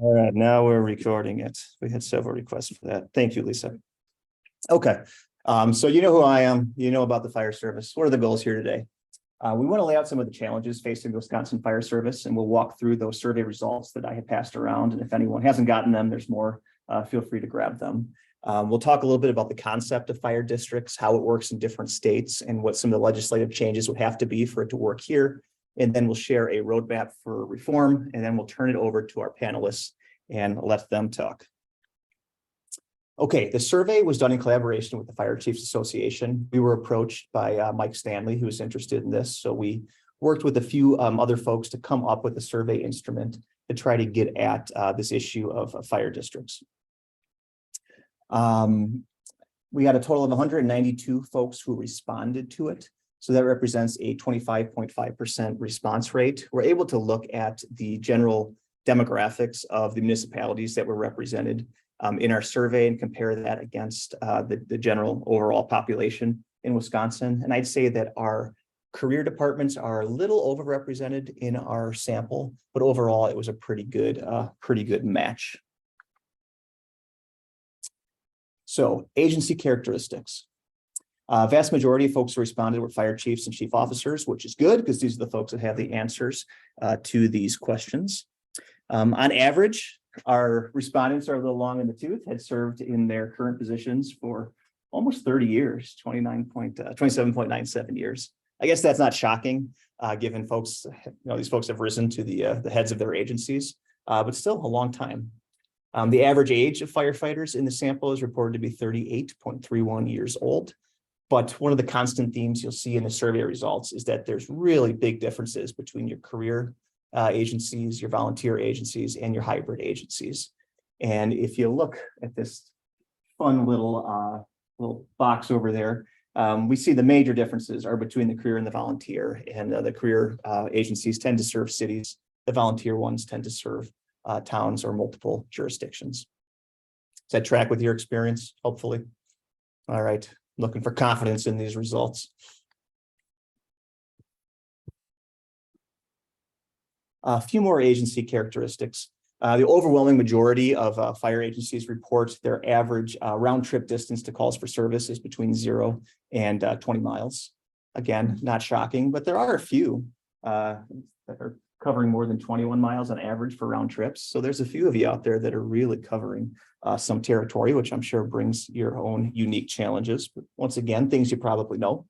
All right, now we're recording it. We had several requests for that. Thank you, Lisa. Okay, so you know who I am. You know about the fire service. What are the goals here today? We want to lay out some of the challenges facing the Wisconsin Fire Service, and we'll walk through those survey results that I had passed around. And if anyone hasn't gotten them, there's more. Feel free to grab them. We'll talk a little bit about the concept of fire districts, how it works in different states, and what some of the legislative changes would have to be for it to work here. And then we'll share a roadmap for reform, and then we'll turn it over to our panelists and let them talk. Okay, the survey was done in collaboration with the Fire Chiefs Association. We were approached by Mike Stanley, who was interested in this. So we worked with a few other folks to come up with a survey instrument to try to get at this issue of fire districts. We had a total of 192 folks who responded to it. So that represents a 25.5% response rate. We're able to look at the general demographics of the municipalities that were represented in our survey and compare that against the general overall population in Wisconsin. And I'd say that our career departments are a little overrepresented in our sample, but overall it was a pretty good match. So agency characteristics. Vast majority of folks who responded were fire chiefs and chief officers, which is good because these are the folks that have the answers to these questions. On average, our respondents are a little long in the tooth, had served in their current positions for almost 30 years, 27.97 years. I guess that's not shocking, given folks, these folks have risen to the heads of their agencies, but still a long time. The average age of firefighters in the sample is reported to be 38.31 years old. But one of the constant themes you'll see in the survey results is that there's really big differences between your career agencies, your volunteer agencies, and your hybrid agencies. And if you look at this fun little box over there, we see the major differences are between the career and the volunteer. And the career agencies tend to serve cities. The volunteer ones tend to serve towns or multiple jurisdictions. Does that track with your experience, hopefully? All right. Looking for confidence in these results. A few more agency characteristics. The overwhelming majority of fire agencies report their average round trip distance to calls for service is between 0 and 20 miles. Again, not shocking, but there are a few that are covering more than 21 miles on average for round trips. So there's a few of you out there that are really covering some territory, which I'm sure brings your own unique challenges. But once again, things you probably know.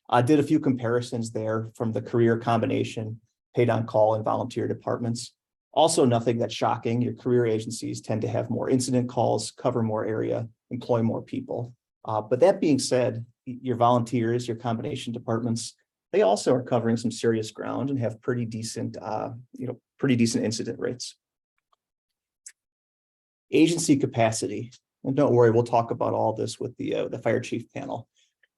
I did a few comparisons there from the career combination, paid on call and volunteer departments. Also nothing that's shocking. Your career agencies tend to have more incident calls, cover more area, employ more people. But that being said, your volunteers, your combination departments, they also are covering some serious ground and have pretty decent incident rates. Agency capacity. And don't worry, we'll talk about all this with the fire chief panel.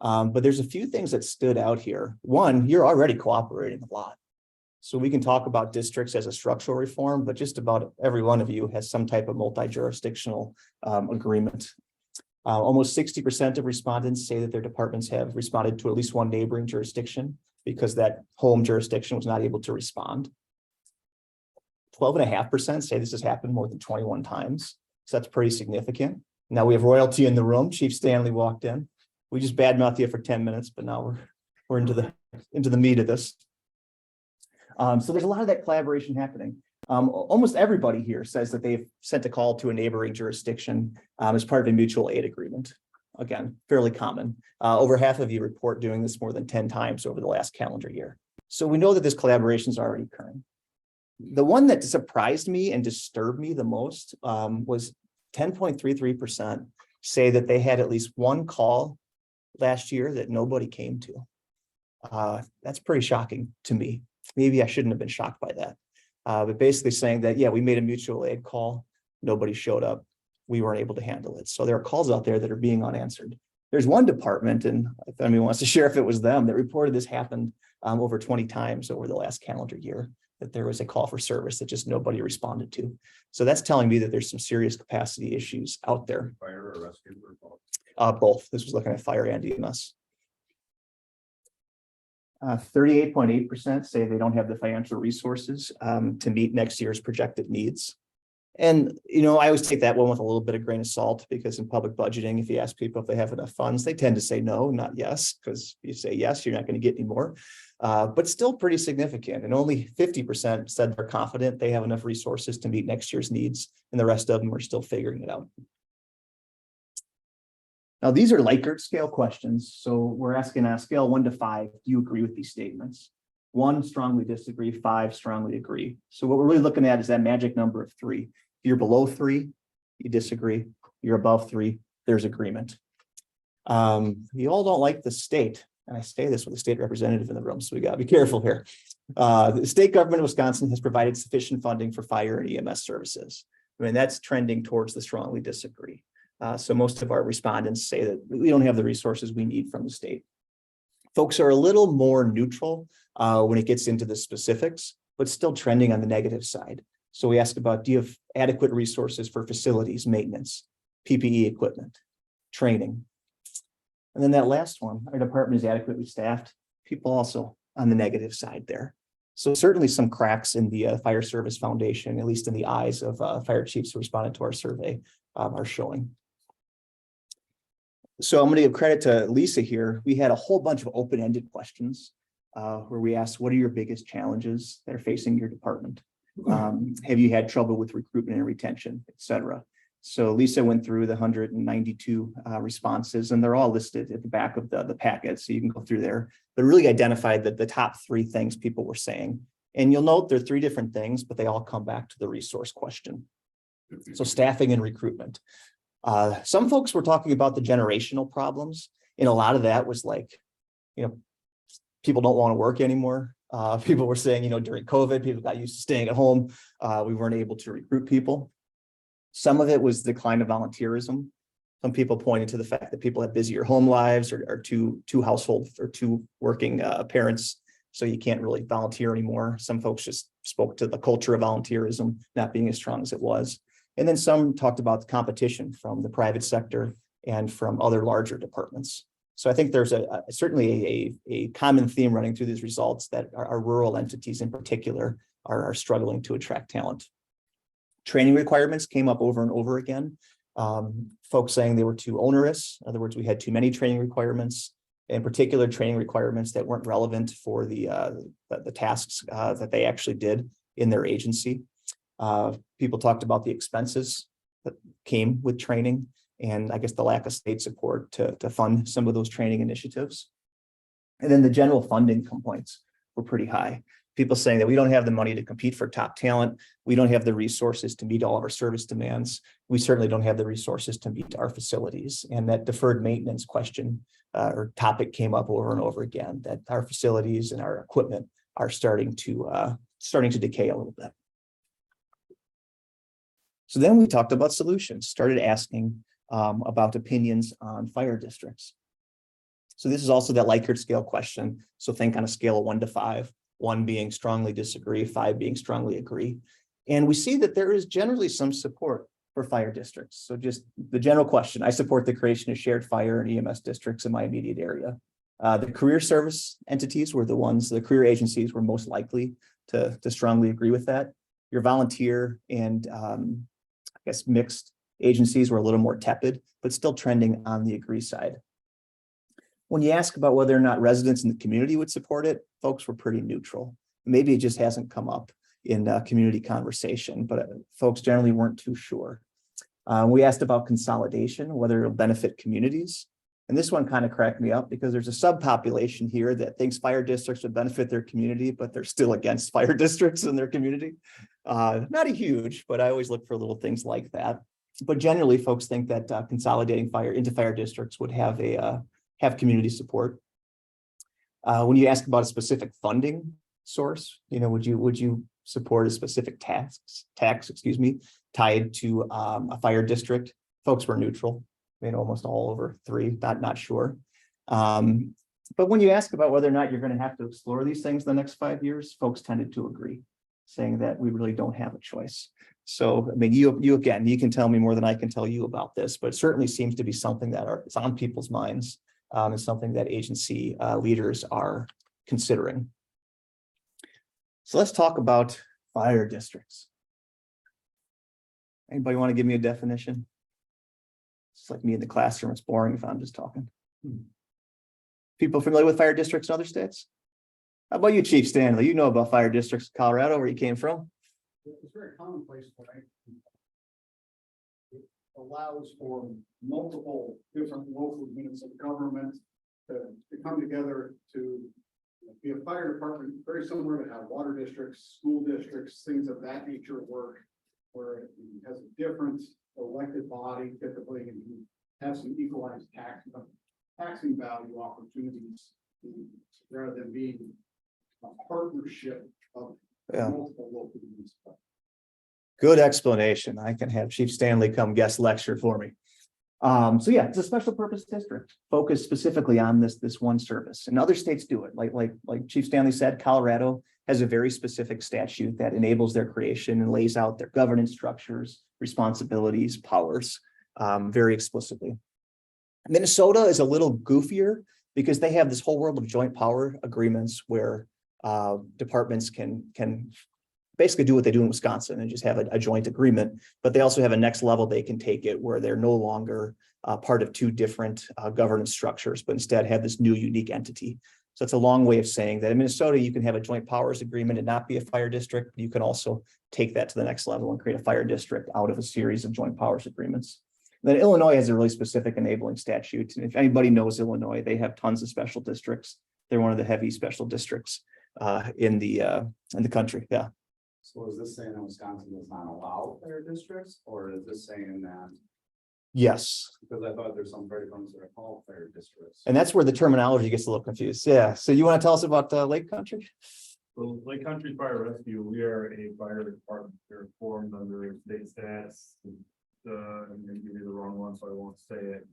But there's a few things that stood out here. One, you're already cooperating a lot. So we can talk about districts as a structural reform, but just about every one of you has some type of multi-jurisdictional agreement. Almost 60% of respondents say that their departments have responded to at least one neighboring jurisdiction because that home jurisdiction was not able to respond. 12.5% say this has happened more than 21 times. So that's pretty significant. Now we have royalty in the room. Chief Stanley walked in. We just badmouthed you for 10 minutes, but now we're into the meat of this. So there's a lot of that collaboration happening. Almost everybody here says that they've sent a call to a neighboring jurisdiction as part of a mutual aid agreement. Again, fairly common. Over half of you report doing this more than 10 times over the last calendar year. So we know that this collaboration is already occurring. The one that surprised me and disturbed me the most was 10.33% say that they had at least one call last year that nobody came to. That's pretty shocking to me. Maybe I shouldn't have been shocked by that. But basically saying that, yeah, we made a mutual aid call. Nobody showed up. We weren't able to handle it. So there are calls out there that are being unanswered. There's one department, and if anyone wants to share if it was them, that reported this happened over 20 times over the last calendar year, that there was a call for service that just nobody responded to. So that's telling me that there's some serious capacity issues out there. Fire or rescue or both? Both. This was looking at fire and EMS. 38.8% say they don't have the financial resources to meet next year's projected needs. And, I always take that one with a little bit of grain of salt, because in public budgeting, if you ask people if they have enough funds, they tend to say no, not yes, because if you say yes, you're not going to get any more. But still pretty significant. And only 50% said they're confident they have enough resources to meet next year's needs, and the rest of them are still figuring it out. Now, these are Likert scale questions. So we're asking on a scale 1 to 5, do you agree with these statements? 1, strongly disagree, 5, strongly agree. So what we're really looking at is that magic number of 3. If you're below 3, you disagree. You're above 3, there's agreement. You all don't like the state. And I say this with a state representative in the room, so we got to be careful here. The state government of Wisconsin has provided sufficient funding for fire and EMS services. I mean, that's trending towards the strongly disagree. So most of our respondents say that we don't have the resources we need from the state. Folks are a little more neutral when it gets into the specifics, but still trending on the negative side. So we ask about, do you have adequate resources for facilities, maintenance, PPE equipment, training? And then that last one, our department is adequately staffed. People also on the negative side there. So certainly some cracks in the Fire Service Foundation, at least in the eyes of fire chiefs who responded to our survey, are showing. So I'm going to give credit to Lisa here. We had a whole bunch of open-ended questions where we asked, what are your biggest challenges that are facing your department? Have you had trouble with recruitment and retention, et cetera? So Lisa went through the 192 responses, and they're all listed at the back of the packet, so you can go through there. But really identified the top 3 things people were saying. And you'll note there are 3 different things, but they all come back to the resource question. So staffing and recruitment. Some folks were talking about the generational problems, and a lot of that was like, people don't want to work anymore. People were saying, during COVID, people got used to staying at home. We weren't able to recruit people. Some of it was the decline of volunteerism. Some people pointed to the fact that people have busier home lives, or two households or 2 working parents, so you can't really volunteer anymore. Some folks just spoke to the culture of volunteerism not being as strong as it was. And then some talked about the competition from the private sector and from other larger departments. So I think there's certainly a common theme running through these results, that our rural entities in particular are struggling to attract talent. Training requirements came up over and over again. Folks saying they were too onerous. In other words, we had too many training requirements, in particular training requirements that weren't relevant for the tasks that they actually did in their agency. People talked about the expenses that came with training, and I guess the lack of state support to fund some of those training initiatives. And then the general funding complaints were pretty high. People saying that we don't have the money to compete for top talent. We don't have the resources to meet all of our service demands. We certainly don't have the resources to meet our facilities. And that deferred maintenance question or topic came up over and over again, that our facilities and our equipment are starting to decay a little bit. So then we talked about solutions, started asking about opinions on fire districts. So this is also that Likert scale question. So think on a scale of 1 to 5, 1 being strongly disagree, 5 being strongly agree. And we see that there is generally some support for fire districts. So just the general question, I support the creation of shared fire and EMS districts in my immediate area. The career service entities were the career agencies were most likely to strongly agree with that. Your volunteer and I guess mixed agencies were a little more tepid, but still trending on the agree side. When you ask about whether or not residents in the community would support it, folks were pretty neutral. Maybe it just hasn't come up in community conversation, but folks generally weren't too sure. We asked about consolidation, whether it'll benefit communities. And this one kind of cracked me up, because there's a subpopulation here that thinks fire districts would benefit their community, but they're still against fire districts in their community. Not a huge, but I always look for little things like that. But generally, folks think that consolidating fire into fire districts would have community support. When you ask about a specific funding source, would you support a specific tax, tied to a fire district? Folks were neutral, almost all over 3, not sure. But when you ask about whether or not you're going to have to explore these things the next 5 years, folks tended to agree, saying that we really don't have a choice. So, you can tell me more than I can tell you about this, but it certainly seems to be something that is on people's minds, and something that agency leaders are considering. So let's talk about fire districts. Anybody want to give me a definition? It's like me in the classroom. It's boring if I'm just talking. People familiar with fire districts in other states? How about you, Chief Stanley? You know about fire districts in Colorado, where you came from? It's very commonplace, right? It allows for multiple different local units of government to come together to be a fire department, very similar to how water districts, school districts, things of that nature work, where it has a different elected body typically, and you have some equalized taxing value opportunities rather than being a partnership of multiple local units. Good explanation. I can have Chief Stanley come guest lecture for me. So yeah, it's a special purpose district focused specifically on this one service, and other states do it. Like Chief Stanley said, Colorado has a very specific statute that enables their creation and lays out their governance structures, responsibilities, powers, very explicitly. Minnesota is a little goofier because they have this whole world of joint power agreements where departments can basically do what they do in Wisconsin and just have a joint agreement, but they also have a next level they can take it where they're no longer part of two different governance structures, but instead have this new unique entity. So it's a long way of saying that in Minnesota, you can have a joint powers agreement and not be a fire district. You can also take that to the next level and create a fire district out of a series of joint powers agreements. And then Illinois has a really specific enabling statute. And if anybody knows Illinois, they have tons of special districts. They're one of the heavy special districts in the country. Yeah. So is this saying that Wisconsin does not allow fire districts, or is this saying that? Yes. Because I thought there's some fire departments that are called fire districts. And that's where the terminology gets a little confused. Yeah. So you want to tell us about Lake Country? So Lake Country Fire Rescue, we are a fire department. We're formed under state stats. I'm gonna give you the wrong one, so I won't say it.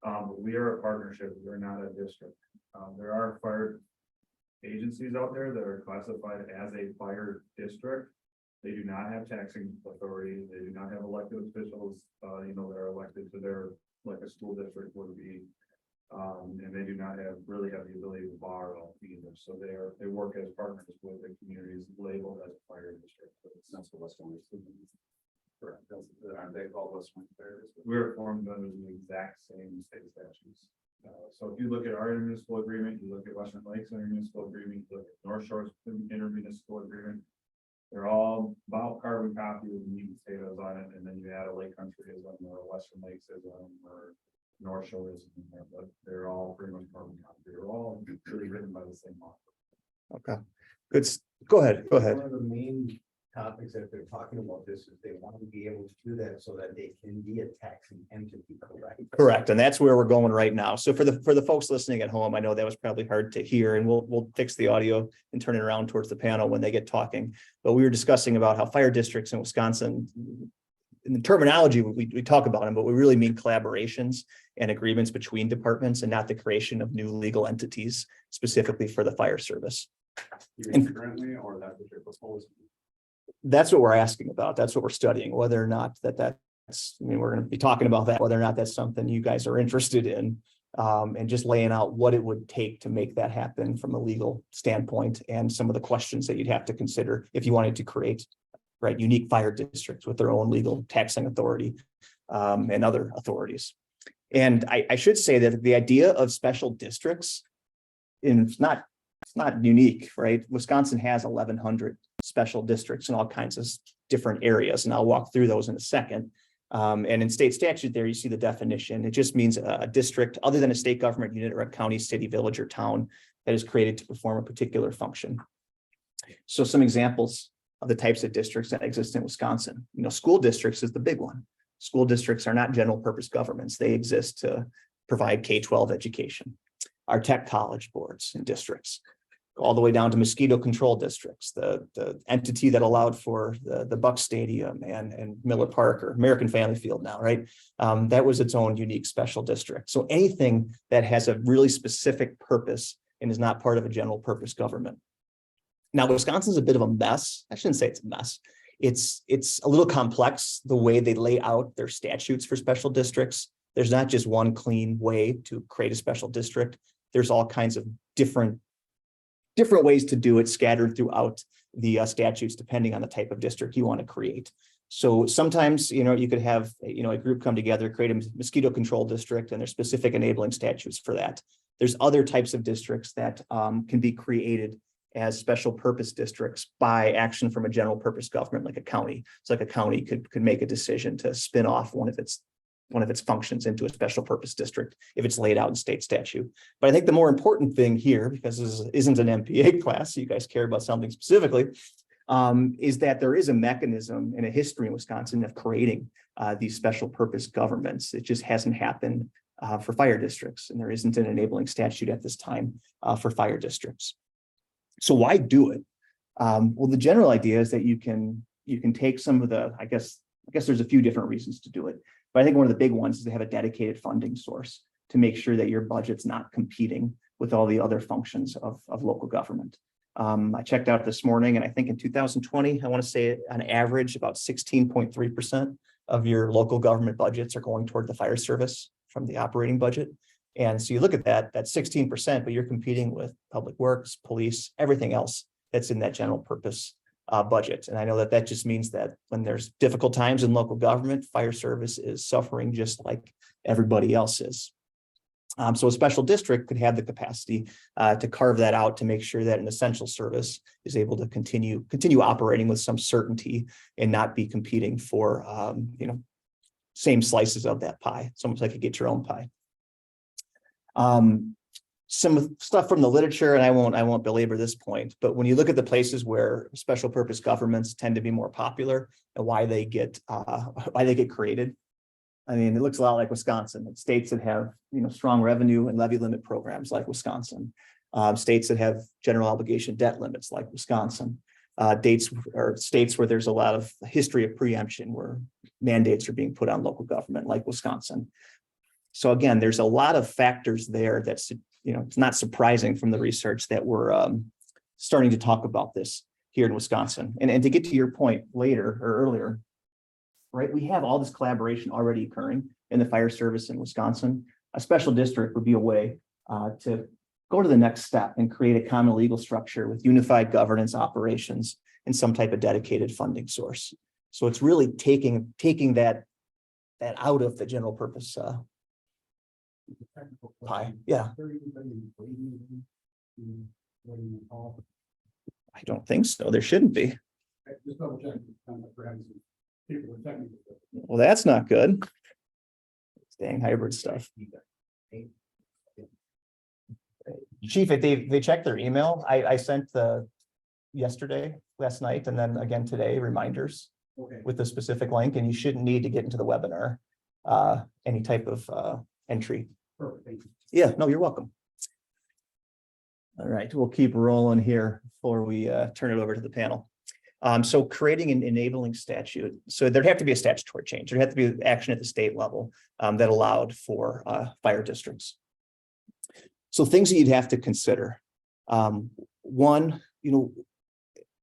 But we are a partnership. We're not a district. There are fire agencies out there that are classified as a fire district. They do not have taxing authority. They do not have elected officials, that are elected to their, like a school district would be. And they do not really have the ability to borrow either. So they work as partners with the communities labeled as a fire district. That's what West Point is. Correct. Aren't they called West Point Fire District? We're formed under the exact same state statutes. So if you look at our intermunicipal agreement, you look at Western Lakes intermunicipal agreement, you look at North Shore's intermunicipal agreement, they're all about carbon copy with meat and potatoes on it, and then you add a Lake Country as one, or Western Lakes as one, or North Shore is in there, but they're all pretty much carbon copy. They're all really written by the same author. Okay. Good. Go ahead. One of the main topics that they're talking about this is they want to be able to do that so that they can be a taxing entity, correct? Correct. And that's where we're going right now. So for the folks listening at home, I know that was probably hard to hear, and we'll fix the audio and turn it around towards the panel when they get talking. But we were discussing about how fire districts in Wisconsin, in the terminology, we talk about them, but we really mean collaborations and agreements between departments and not the creation of new legal entities specifically for the fire service. Even currently, or that's what you're proposing? That's what we're asking about. That's what we're studying, whether or not that's, we're going to be talking about that, whether or not that's something you guys are interested in, and just laying out what it would take to make that happen from a legal standpoint and some of the questions that you'd have to consider if you wanted to create, right, unique fire districts with their own legal taxing authority, and other authorities. And I should say that the idea of special districts, it's not unique, right? Wisconsin has 1,100 special districts in all kinds of different areas, and I'll walk through those in a second. And in state statute there, you see the definition. It just means a district other than a state government unit or a county, city, village, or town that is created to perform a particular function. So some examples of the types of districts that exist in Wisconsin. School districts is the big one. School districts are not general purpose governments. They exist to provide K-12 education. Our tech college boards and districts, all the way down to mosquito control districts, the entity that allowed for the Buck Stadium and Miller Park, or American Family Field now, right? That was its own unique special district. So anything that has a really specific purpose and is not part of a general purpose government. Now, Wisconsin's a bit of a mess. I shouldn't say it's a mess. It's a little complex the way they lay out their statutes for special districts. There's not just one clean way to create a special district. There's all kinds of different ways to do it scattered throughout the statutes, depending on the type of district you want to create. So sometimes, you could have, a group come together, create a mosquito control district, and there's specific enabling statutes for that. There's other types of districts that can be created as special purpose districts by action from a general purpose government, like a county. So like a county could make a decision to spin off one of its functions into a special purpose district if it's laid out in state statute. But I think the more important thing here, because this isn't an MPA class, so you guys care about something specifically, is that there is a mechanism and a history in Wisconsin of creating these special purpose governments. It just hasn't happened for fire districts, and there isn't an enabling statute at this time for fire districts. So why do it? Well, the general idea is that you can take some of the, I guess there's a few different reasons to do it, but I think one of the big ones is to have a dedicated funding source to make sure that your budget's not competing with all the other functions of local government. I checked out this morning, and I think in 2020, I want to say on average, about 16.3% of your local government budgets are going toward the fire service from the operating budget. And so you look at that's 16%, but you're competing with public works, police, everything else that's in that general purpose budget. And I know that just means that when there's difficult times in local government, fire service is suffering just like everybody else is. So a special district could have the capacity to carve that out to make sure that an essential service is able to continue operating with some certainty and not be competing for same slices of that pie. It's almost like you get your own pie. Some stuff from the literature, and I won't belabor this point, but when you look at the places where special purpose governments tend to be more popular and why they get created, I mean, it looks a lot like Wisconsin. It's states that have strong revenue and levy limit programs like Wisconsin, states that have general obligation debt limits like Wisconsin, states where there's a lot of history of preemption where mandates are being put on local government like Wisconsin. So again, there's a lot of factors there that's, it's not surprising from the research that we're starting to talk about this here in Wisconsin. And to get to your point later or earlier, right, we have all this collaboration already occurring in the fire service in Wisconsin. A special district would be a way to go to the next step and create a common legal structure with unified governance operations and some type of dedicated funding source. So it's really taking that out of the general purpose pie. Yeah. I don't think so. There shouldn't be. Just double check. People are technical. Well, that's not good. Dang hybrid stuff. Chief, if they checked their email, I sent last night, and then again today, reminders with the specific link, and you shouldn't need to get into the webinar, any type of entry. Perfect. Thank you. Yeah, no, you're welcome. All right, we'll keep rolling here before we turn it over to the panel. So creating an enabling statute. So there'd have to be a statutory change. There'd have to be action at the state level that allowed for fire districts. So things that you'd have to consider. One,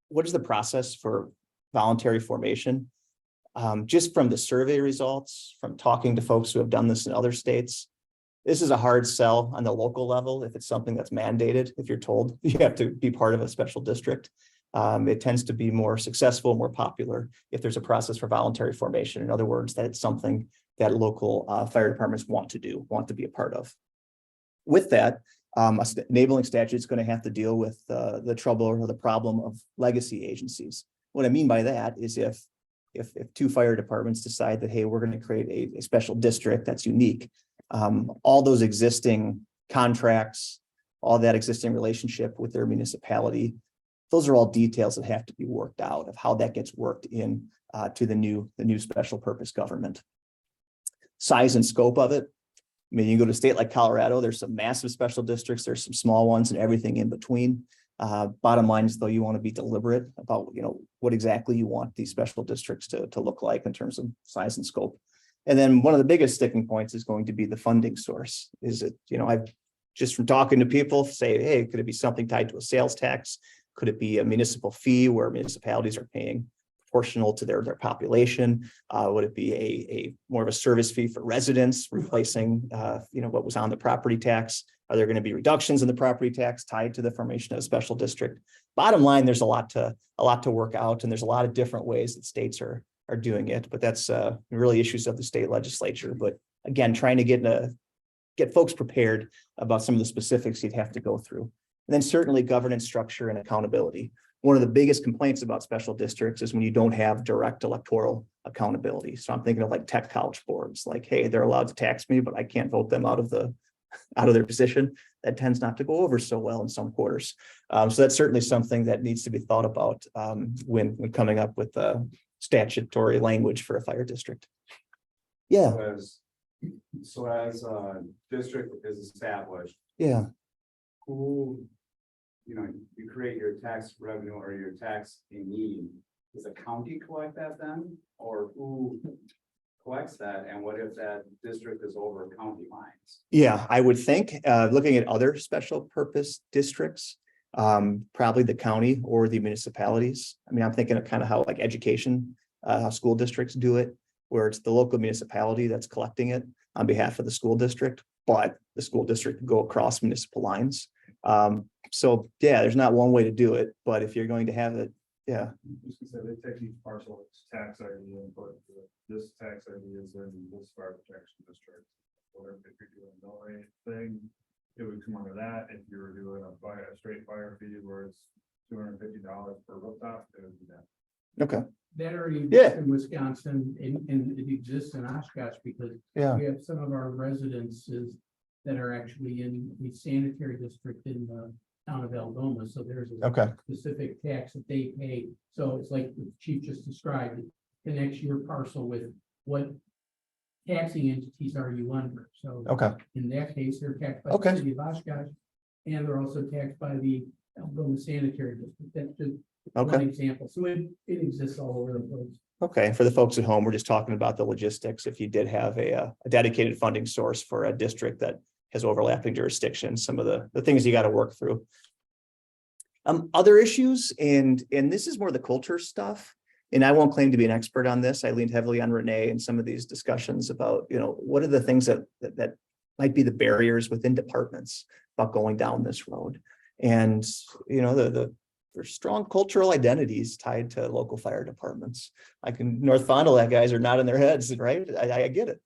what is the process for voluntary formation? Just from the survey results, from talking to folks who have done this in other states, this is a hard sell on the local level. If it's something that's mandated, if you're told you have to be part of a special district, it tends to be more successful, more popular if there's a process for voluntary formation. In other words, that it's something that local fire departments want to be a part of. With that, enabling statute is going to have to deal with the trouble or the problem of legacy agencies. What I mean by that is if two fire departments decide that, hey, we're going to create a special district that's unique, all those existing contracts, all that existing relationship with their municipality, those are all details that have to be worked out of how that gets worked in to the new special purpose government. Size and scope of it. I mean, you go to a state like Colorado, there's some massive special districts, there's some small ones and everything in between. Bottom line is, though, you want to be deliberate about, what exactly you want these special districts to look like in terms of size and scope. And then one of the biggest sticking points is going to be the funding source. Is it, I've just from talking to people say, hey, could it be something tied to a sales tax? Could it be a municipal fee where municipalities are paying proportional to their population? Would it be a more of a service fee for residents replacing what was on the property tax? Are there going to be reductions in the property tax tied to the formation of a special district? Bottom line, there's a lot to work out, and there's a lot of different ways that states are are doing it, but that's really issues of the state legislature. But again, trying to get folks prepared about some of the specifics you'd have to go through. And then certainly governance structure and accountability. One of the biggest complaints about special districts is when you don't have direct electoral accountability. So I'm thinking of like tech college boards, like, hey, they're allowed to tax me, but I can't vote them out of their position. That tends not to go over so well in some quarters. So that's certainly something that needs to be thought about when coming up with statutory language for a fire district. Yeah, So as a district is established, yeah. who, you create your tax revenue or your tax in need, does the county collect that then? Or who collects that? And what if that district is over county lines? Yeah, I would think, looking at other special purpose districts, probably the county or the municipalities. I mean, I'm thinking of kind of how like education, how school districts do it, where it's the local municipality that's collecting it on behalf of the school district, but the school district can go across municipal lines. So yeah, there's not one way to do it, but if you're going to have it, yeah. Just to say, they take each parcel, its tax ID and put this tax ID is in this fire protection district. Or if you're doing no thing, it would come under that. If you were doing a straight fire fee where it's $250 per rooftop, it would be that. Okay. That already Yeah. exists in Wisconsin and it exists in Oshkosh because Yeah. we have some of our residences that are actually in the sanitary district in the town of Algoma. So there's a Okay. specific tax that they pay. So it's like the chief just described, it connects your parcel with what taxing entities are you under. So Okay. in that case, they're taxed by Okay. the city of Oshkosh and they're also taxed by the Algoma sanitary district. That's just one Okay. example. So it exists all over the place. Okay. For the folks at home, we're just talking about the logistics. If you did have a dedicated funding source for a district that has overlapping jurisdictions, some of the things you got to work through. Other issues, and this is more the culture stuff. And I won't claim to be an expert on this. I leaned heavily on Renee in some of these discussions about, what are the things that might be the barriers within departments about going down this road. And, there's strong cultural identities tied to local fire departments. Like in North Fond du Lac, guys are nodding their heads, right? I get it.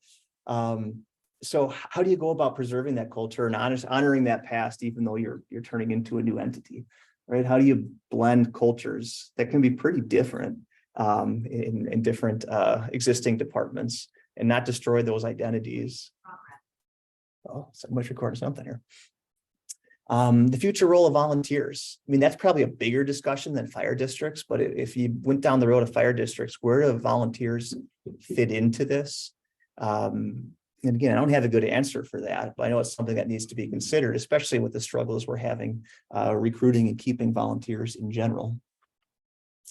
So how do you go about preserving that culture and honoring that past, even though you're turning into a new entity, right? How do you blend cultures that can be pretty different in different existing departments and not destroy those identities? Oh, somebody's recording something here. The future role of volunteers. I mean, that's probably a bigger discussion than fire districts, but if you went down the road of fire districts, where do volunteers fit into this? And again, I don't have a good answer for that, but I know it's something that needs to be considered, especially with the struggles we're having recruiting and keeping volunteers in general.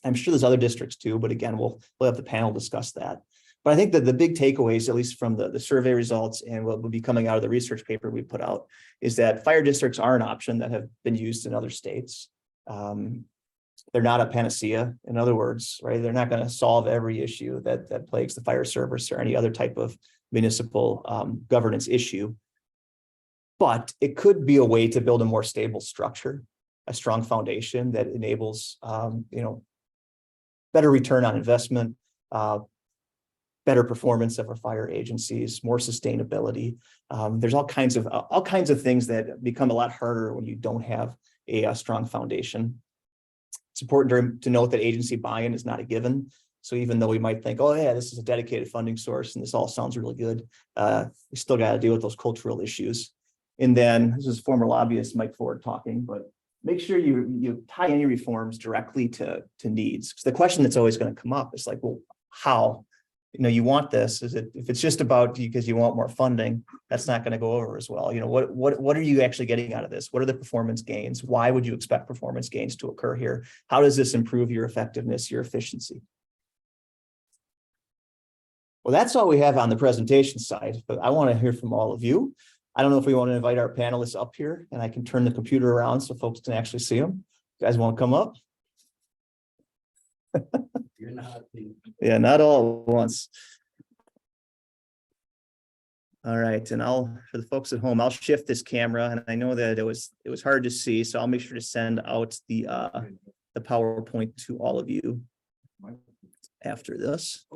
I'm sure there's other districts too, but again, we'll have the panel discuss that. But I think that the big takeaways, at least from the survey results and what will be coming out of the research paper we put out, is that fire districts are an option that have been used in other states. They're not a panacea. In other words, right? They're not going to solve every issue that plagues the fire service or any other type of municipal governance issue. But it could be a way to build a more stable structure, a strong foundation that enables, better return on investment, better performance of our fire agencies, more sustainability. There's all kinds of things that become a lot harder when you don't have a strong foundation. It's important to note that agency buy-in is not a given. So even though we might think, oh yeah, this is a dedicated funding source and this all sounds really good, we still got to deal with those cultural issues. And then this is former lobbyist Mike Ford talking, but make sure you tie any reforms directly to needs. Because the question that's always going to come up is like, well, how? You want this? If it's just about because you want more funding, that's not going to go over as well. What are you actually getting out of this? What are the performance gains? Why would you expect performance gains to occur here? How does this improve your effectiveness, your efficiency? Well, that's all we have on the presentation side, but I want to hear from all of you. I don't know if we want to invite our panelists up here and I can turn the computer around so folks can actually see them. You guys want to come up? You're not the. Yeah, not all at once. All right, and for the folks at home, I'll shift this camera, and I know that it was hard to see, so I'll make sure to send out the PowerPoint to all of you. after this.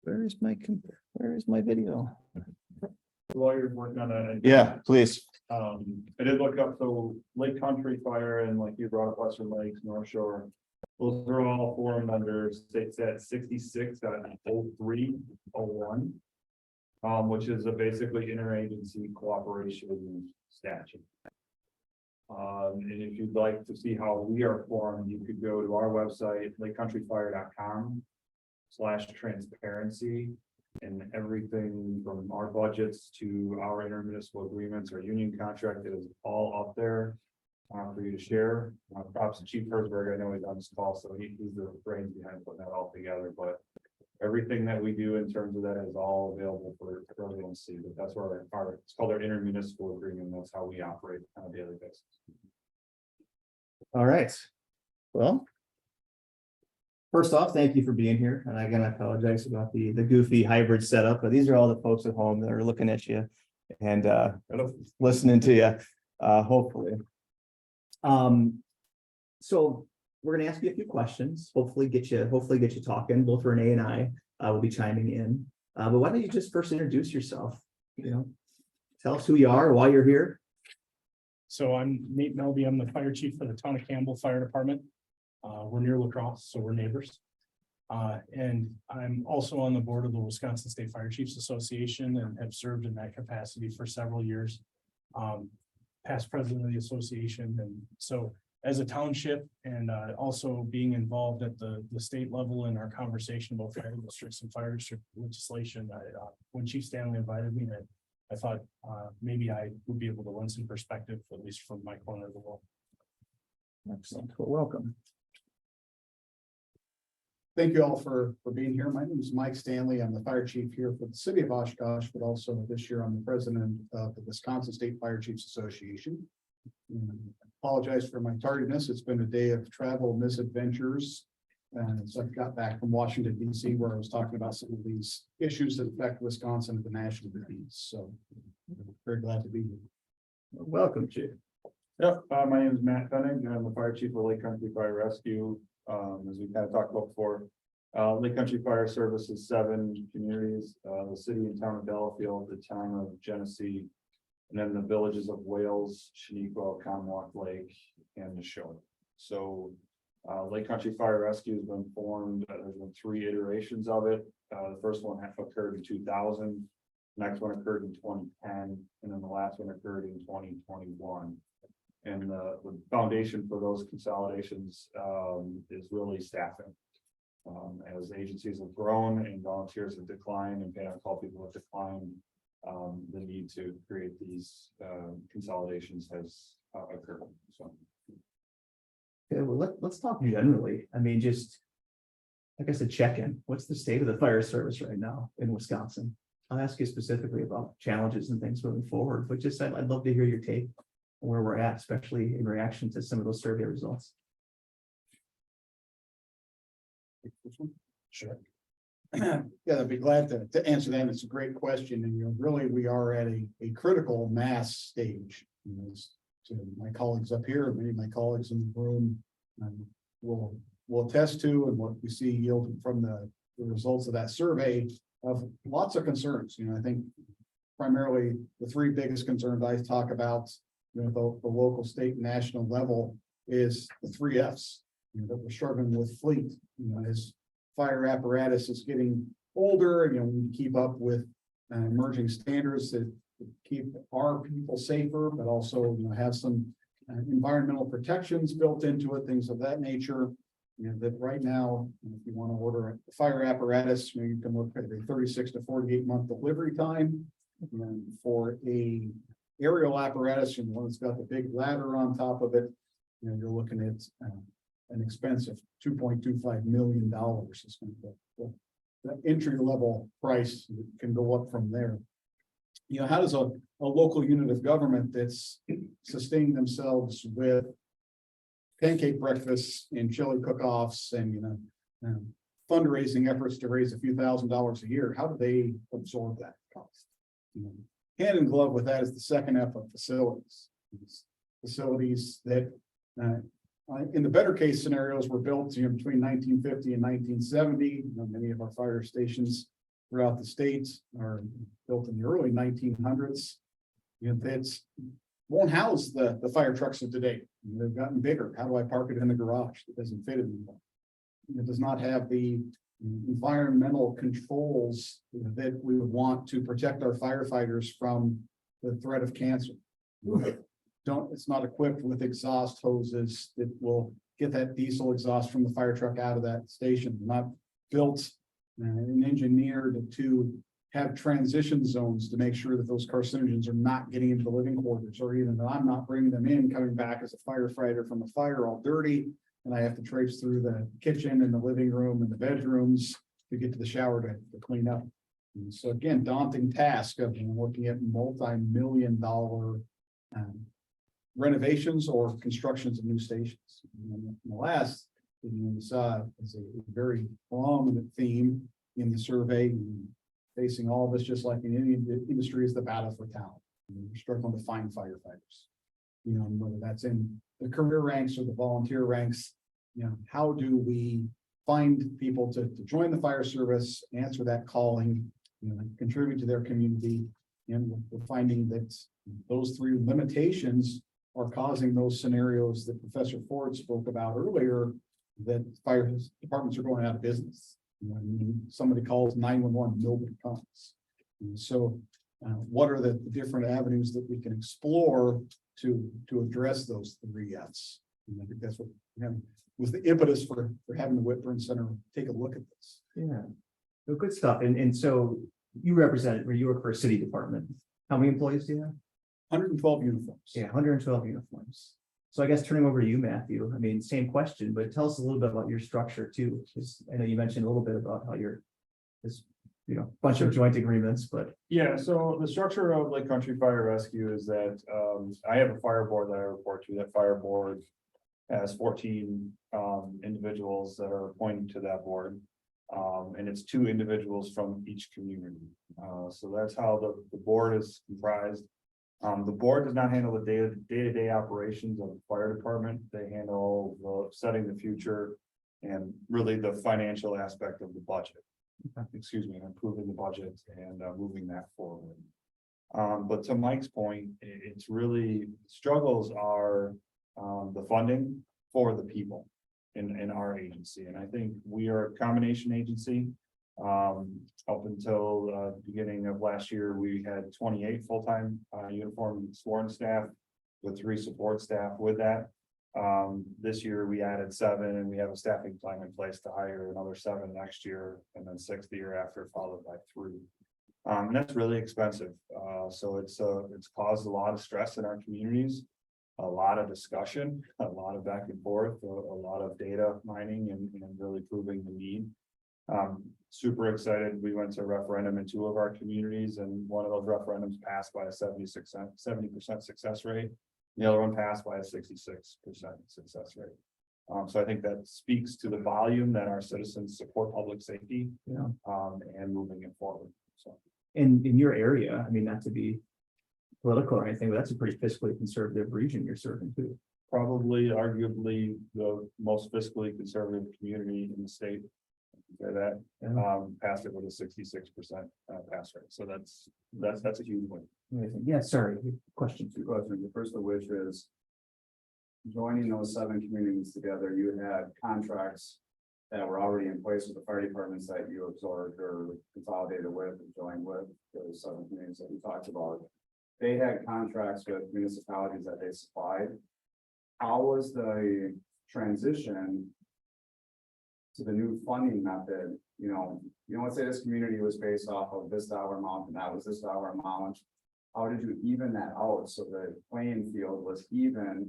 Where is my video? While you're working on that. Yeah, please. I did look up, so Lake Country Fire and like you brought up Western Lakes, North Shore. Those are all formed under state stat 66.0301. Which is a basically interagency cooperation statute. And if you'd like to see how we are formed, you could go to our website, lakecountryfire.com/transparency. And everything from our budgets to our intermunicipal agreements or union contract is all up there for you to share. Props to Chief Herzberg. I know he's on this call, so he's the brains behind putting that all together, but everything that we do in terms of that is all available for everyone to see. But that's where it's called our intermunicipal agreement. That's how we operate on a daily basis. All right. Well, first off, thank you for being here. And again, I apologize about the goofy hybrid setup, but these are all the folks at home that are looking at you and listening to you, hopefully. So we're going to ask you a few questions, hopefully get you talking. Both Renee and I will be chiming in. But why don't you just first introduce yourself? Tell us who you are, why you're here. So I'm Nate Melby. I'm the fire chief for the town of Campbell Fire Department. We're near La Crosse, so we're neighbors. And I'm also on the board of the Wisconsin State Fire Chiefs Association and have served in that capacity for several years. Past president of the association. And so as a township and also being involved at the state level in our conversation about fire districts and fire district legislation, when Chief Stanley invited me, I thought maybe I would be able to lend some perspective, at least from my corner of the world. Excellent. Well, welcome. Thank you all for being here. My name is Mike Stanley. I'm the fire chief here for the city of Oshkosh, but also this year I'm the president of the Wisconsin State Fire Chiefs Association. Apologize for my tardiness. It's been a day of travel misadventures. And so I've got back from Washington, D.C., where I was talking about some of these issues that affect Wisconsin at the national disease. So very glad to be here. Welcome, Chief. Yep, my name is Matt Fennig. I'm the fire chief of Lake Country Fire Rescue. As we kind of talked about before, Lake Country Fire services 7 communities, the city and town of Delafield, the town of Genesee, and then the villages of Wales, Shaniqua, Commonwealth Lake, and Neshoba. So Lake Country Fire Rescue has been formed. There's been 3 iterations of it. The first one occurred in 2000, next one occurred in 2010, and then the last one occurred in 2021. And the foundation for those consolidations is really staffing. As agencies have grown and volunteers have declined and pay-on-call people have declined, the need to create these consolidations has occurred. So, Okay, well, let's talk generally. I mean, just like I said, check-in. What's the state of the fire service right now in Wisconsin? I'll ask you specifically about challenges and things moving forward, but just I'd love to hear your take on where we're at, especially in reaction to some of those survey results. Sure. Yeah, I'd be glad to answer that. It's a great question. And, really, we are at a critical mass stage. To my colleagues up here, many of my colleagues in the room will attest to, and what we see yielded from the results of that survey of lots of concerns. I think primarily the 3 biggest concerns I talk about, the local, state, and national level is the 3 F's. That we're struggling with fleet. As fire apparatus is getting older, we need to keep up with emerging standards that keep our people safer, but also have some environmental protections built into it, things of that nature. That right now, if you want to order a fire apparatus, you can look at a 36 to 48 month delivery time. And for a aerial apparatus, and one that's got the big ladder on top of it, you're looking at an expense of $2.25 million. It's going to be the entry level price can go up from there. How does a local unit of government that's sustaining themselves with pancake breakfasts and chili cook-offs and fundraising efforts to raise a few $1,000s a year, how do they absorb that cost? You know, hand in glove with that is the second F of facilities. Facilities that, in the better case scenarios were built, you know, between 1950 and 1970. You know, many of our fire stations throughout the states are built in the early 1900s. You know, that's won't house the fire trucks of today. They've gotten bigger. How do I park it in the garage? It doesn't fit anymore. It does not have the environmental controls that we would want to protect our firefighters from the threat of cancer. It's not equipped with exhaust hoses that will get that diesel exhaust from the fire truck out of that station. Not built and engineered to have transition zones to make sure that those carcinogens are not getting into the living quarters, or even that I'm not bringing them in, coming back as a firefighter from a fire all dirty, and I have to traipse through the kitchen and the living room and the bedrooms to get to the shower to clean up. And so again, daunting task of looking at multi-million-dollar renovations or constructions of new stations. And the last thing you saw is a very prominent theme in the survey. Facing all of us, just like in any industry, is the battle for talent. We're struggling to find firefighters. You know, whether that's in the career ranks or the volunteer ranks, you know, how do we find people to join the fire service, answer that calling, you know, contribute to their community? And we're finding that those three limitations are causing those scenarios that Professor Ford spoke about earlier, that fire departments are going out of business. When somebody calls 911, nobody comes. And so what are the different avenues that we can explore to address those three F's? And I think that's what was the impetus for having the Whitburn Center take a look at this. Yeah, well, good stuff. And so you represent, or you work for a city department. How many employees do you have? 112 uniforms. Yeah, 112 uniforms. So I guess turning over to you, Matthew, I mean, same question, but tell us a little bit about your structure too, because I know you mentioned a little bit about how you're this, you know, bunch of joint agreements, but. Yeah, so the structure of Lake Country Fire Rescue is that I have a fire board that I report to. That fire board has 14 individuals that are appointed to that board. And it's 2 individuals from each community. So that's how the board is comprised. The board does not handle the day-to-day operations of the fire department. They handle the setting the future and really the financial aspect of the budget. Excuse me, improving the budget and moving that forward. But to Mike's point, it's really struggles are the funding for the people in our agency. And I think we are a combination agency. Up until the beginning of last year, we had 28 full-time uniform sworn staff with 3 support staff with that. This year we added 7, and we have a staffing plan in place to hire another 7 next year, and then 6 the year after, followed by 3. And that's really expensive. So it's caused a lot of stress in our communities, a lot of discussion, a lot of back and forth, a lot of data mining and really proving the need. Super excited. We went to a referendum in 2 of our communities, and one of those referendums passed by a 70% success rate. The other one passed by a 66% success rate. So I think that speaks to the volume that our citizens support public safety, and moving it forward. So in your area, I mean, not to be political or anything, but that's a pretty fiscally conservative region you're serving too. probably arguably the most fiscally conservative community in the state. Say that, passed it with a 66% pass rate. So that's a huge win. Amazing. Yeah, sorry. Question. The first of which is joining those 7 communities together. You had contracts that were already in place with the fire departments that you absorbed or consolidated with and joined with those 7 communities that we talked about. They had contracts with municipalities that they supplied. How was the transition to the new funding method? Let's say this community was based off of this dollar amount and that was this dollar amount. How did you even that out so the playing field was even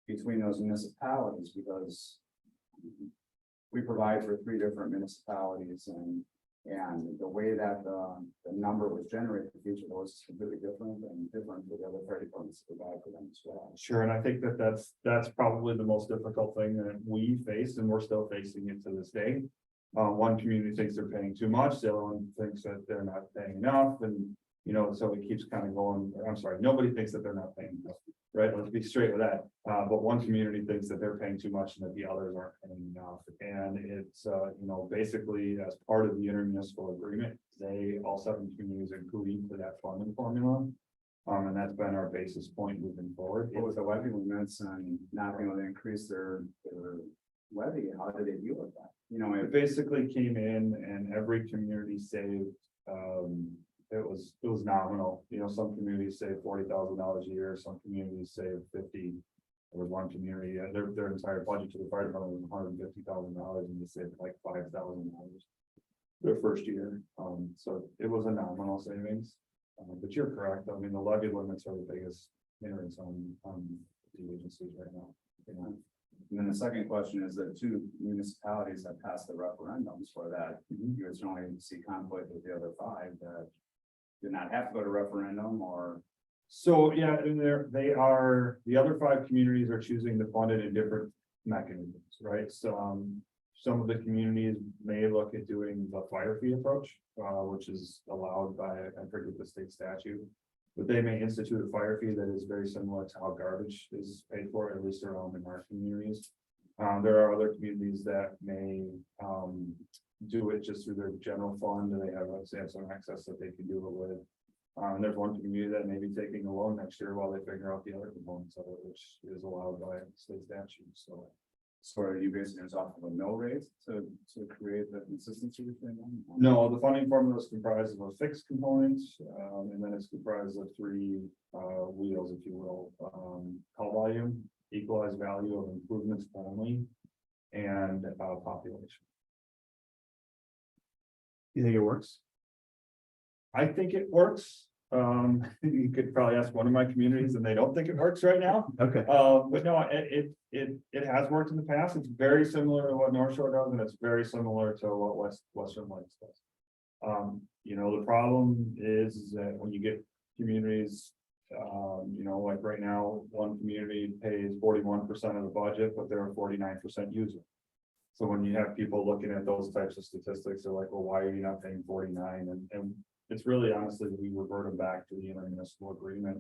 between those municipalities? Because we provide for 3 different municipalities, and the way that the number was generated for each of those is completely different and different for the other fire departments to provide for them as well. Sure, and I think that's probably the most difficult thing that we faced, and we're still facing it to this day. One community thinks they're paying too much, the other one thinks that they're not paying enough, and, you know, so it keeps kind of going, I'm sorry, nobody thinks that they're not paying enough. Right, let's be straight with that, but one community thinks that they're paying too much and that the others aren't paying enough, and it's, you know, basically as part of the intermunicipal agreement, they, all 7 communities are agreeing to that funding formula. And that's been our basis point moving forward. What was the levy limits and not being able to increase their levy? How did they deal with that? You know, It basically came in and every community saved, it was nominal, you know, some communities save $40,000 a year, some communities save 50. There was one community, their entire budget to the fire department was $150,000 and they saved like $5,000 their first year. So it was a nominal savings. But you're correct, I mean, the levy limits are the biggest hindrance on the agencies right now. You know? and then the second question is that 2 municipalities have passed the referendums for that. You guys only see conflict with the other 5 that did not have to go to referendum or. So, yeah, and the other 5 communities are choosing to fund it in different mechanisms, right? So, some of the communities may look at doing the fire fee approach, which is allowed by, I forget the state statute. But they may institute a fire fee that is very similar to how garbage is paid for, at least around in our communities. There are other communities that may, do it just through their general fund, and they have, let's say, some access that they can do it with. And there's one community that may be taking a loan next year while they figure out the other components of it, which is allowed by state statute, so. So are you basing this off of a mill rate to create the consistency between them? No, the funding formula is comprised of a fixed component, and then it's comprised of 3 wheels, if you will. Call volume, equalized value of improvements only, and population. You think it works? I think it works. You could probably ask one of my communities and they don't think it works right now. Okay. But no, it has worked in the past. It's very similar to what North Shore does, and it's very similar to what Western Lights does. You know, the problem is that when you get communities, you know, like right now, one community pays 41% of the budget, but they're a 49% user. So when you have people looking at those types of statistics, they're like, well, why are you not paying 49? And it's really honestly, we revert them back to the intermunicipal agreement,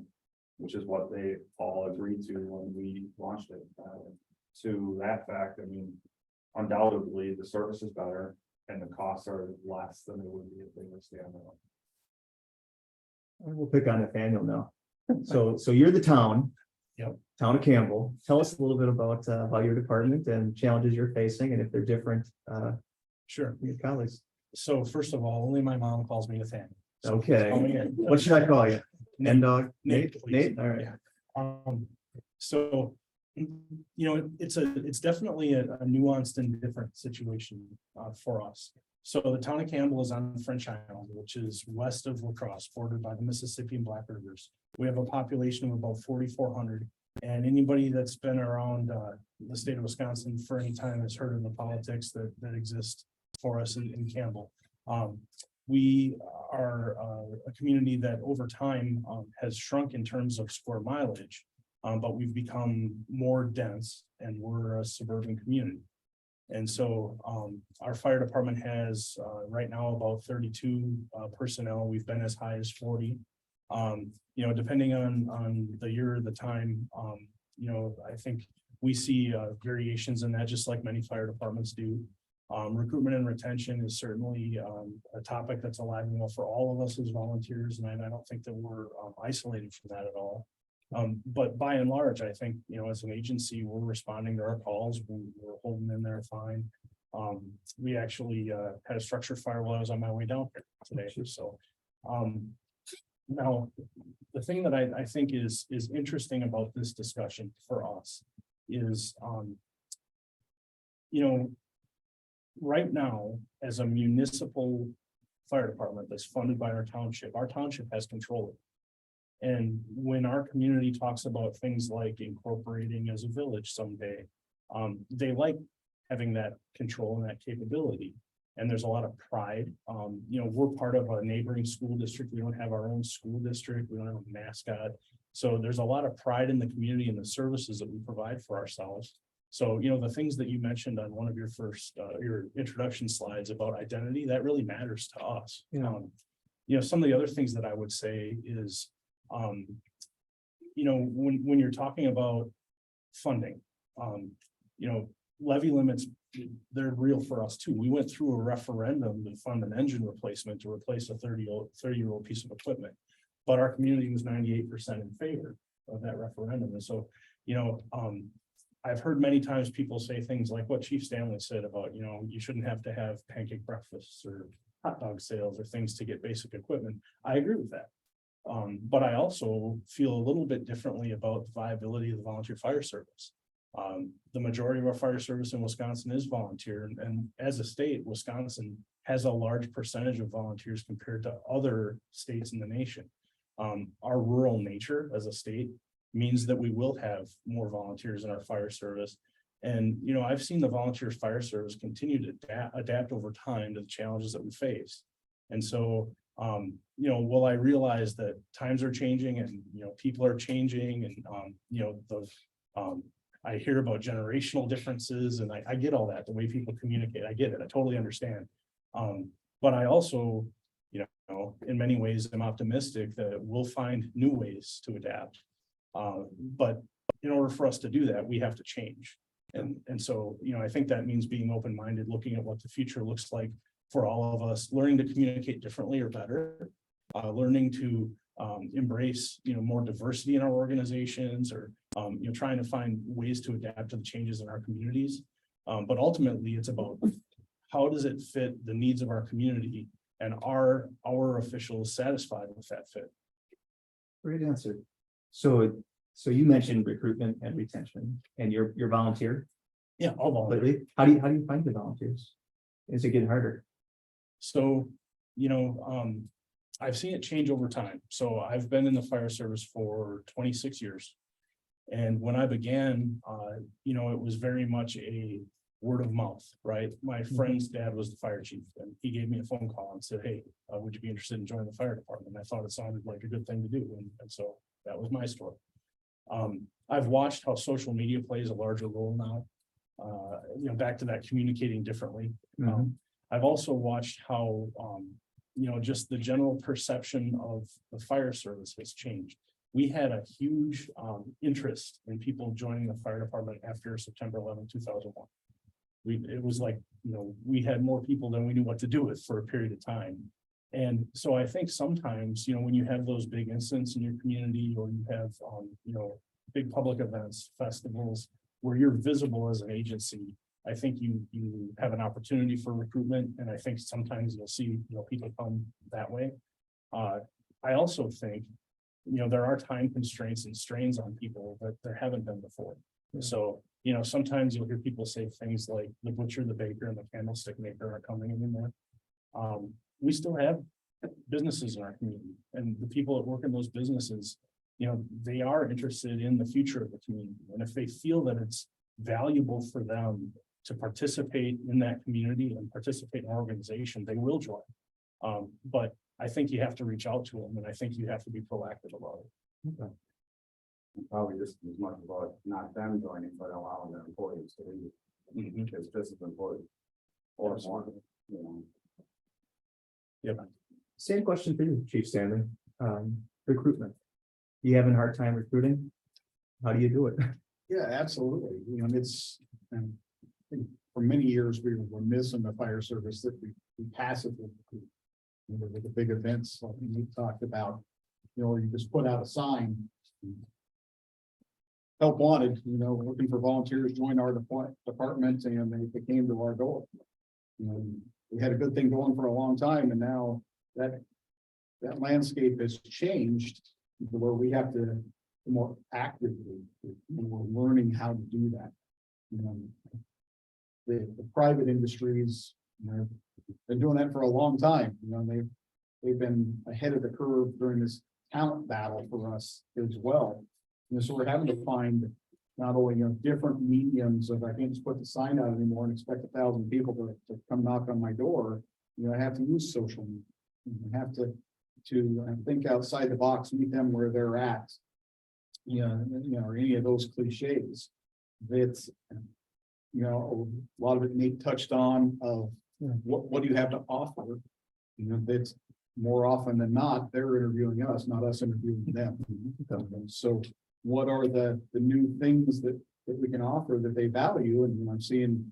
which is what they all agreed to when we launched it. To that fact, I mean, undoubtedly, the service is better and the costs are less than it would be if they were standalone. We'll pick on Nathaniel now. So you're the town. Yep. Town of Campbell. Tell us a little bit about your department and challenges you're facing and if they're different Sure. from your colleagues. So first of all, only my mom calls me Nathaniel. So Okay. call me in. What should I call you? Nate dog? Nate, Nate? please. Nate? All right. Yeah. So, you know, it's definitely a nuanced and different situation for us. So the town of Campbell is on French Island, which is west of La Crosse, bordered by the Mississippi and Black Rivers. We have a population of about 4,400. And anybody that's been around the state of Wisconsin for any time has heard of the politics that exist for us in Campbell. We are a community that over time has shrunk in terms of square mileage, but we've become more dense and we're a suburban community. And so our fire department has right now about 32 personnel. We've been as high as 40. You know, depending on the year, the time, you know, I think we see variations in that, just like many fire departments do. Recruitment and retention is certainly a topic that's alive, you know, for all of us as volunteers, and I don't think that we're isolated from that at all. But by and large, I think, you know, as an agency, we're responding to our calls. We're holding in there fine. We actually had a structure fire while I was on my way down here today. So now, the thing that I think is interesting about this discussion for us is, you know, right now, as a municipal fire department that's funded by our township has control of it. And when our community talks about things like incorporating as a village someday, they like having that control and that capability. And there's a lot of pride. You know, we're part of a neighboring school district. We don't have our own school district. We don't have a mascot. So there's a lot of pride in the community and the services that we provide for ourselves. So, the things that you mentioned on one of your first, your introduction slides about identity, that really matters to us. Some of the other things that I would say is, when you're talking about funding, levy limits, they're real for us too. We went through a referendum to fund an engine replacement to replace a 30-year-old piece of equipment. But our community was 98% in favor of that referendum. And so, I've heard many times people say things like what Chief Stanley said about, you shouldn't have to have pancake breakfasts or hot dog sales or things to get basic equipment. I agree with that. But I also feel a little bit differently about the viability of the volunteer fire service. The majority of our fire service in Wisconsin is volunteer, and as a state, Wisconsin has a large percentage of volunteers compared to other states in the nation. Our rural nature as a state means that we will have more volunteers in our fire service. And, I've seen the volunteer fire service continue to adapt over time to the challenges that we face. And so, will I realize that times are changing and, people are changing and, I hear about generational differences and I get all that, the way people communicate, I get it, I totally understand. But I also, in many ways, I'm optimistic that we'll find new ways to adapt. But in order for us to do that, we have to change. And so, I think that means being open-minded, looking at what the future looks like for all of us, learning to communicate differently or better, learning to embrace, more diversity in our organizations, or, trying to find ways to adapt to the changes in our communities. But ultimately, it's about how does it fit the needs of our community, and are our officials satisfied with that fit? Great answer. So you mentioned recruitment and retention, and you're volunteer. Yeah, all volunteer. Lately, how do you find the volunteers? Is it getting harder? So, I've seen it change over time. So I've been in the fire service for 26 years. And when I began, it was very much a word of mouth, right? My friend's dad was the fire chief, and he gave me a phone call and said, "Hey, would you be interested in joining the fire department?" I thought it sounded like a good thing to do. And so that was my story. I've watched how social media plays a larger role now, back to that communicating differently. I've also watched how, just the general perception of the fire service has changed. We had a huge interest in people joining the fire department after September 11, 2001. It was like, we had more people than we knew what to do with for a period of time. And so I think sometimes, when you have those big incidents in your community, or you have, big public events, festivals, where you're visible as an agency, I think you have an opportunity for recruitment. And I think sometimes you'll see, people come that way. I also think, there are time constraints and strains on people that there haven't been before. So, sometimes you'll hear people say things like the butcher, the baker, and the candlestick maker are coming in there. We still have businesses in our community, and the people that work in those businesses, they are interested in the future of the community. And if they feel that it's valuable for them to participate in that community and participate in our organization, they will join. But I think you have to reach out to them, and I think you have to be proactive about it. Okay. Probably just as much about not them joining, but allowing their employees to leave. It's just as important. Or more, Yep. Same question for you, Chief Stanley. Recruitment. You having a hard time recruiting? How do you do it? Yeah, absolutely. I think for many years, we were missing the fire service that we passively recruit. With the big events like we talked about, you just put out a sign. Help wanted, looking for volunteers, join our department, and they came to our door. We had a good thing going for a long time, and now that landscape has changed to where we have to more actively, and we're learning how to do that. The private industries, been doing that for a long time. They've been ahead of the curve during this talent battle for us as well. So we're having to find not only different mediums of I can't just put the sign out anymore and expect 1,000 people to come knock on my door. I have to use social media. I have to think outside the box, meet them where they're at. Or any of those cliches. you know, a lot of it Nate touched on of what do you have to offer? You know, that's more often than not, they're interviewing us, not us interviewing them. So what are the new things that we can offer that they value? And I'm seeing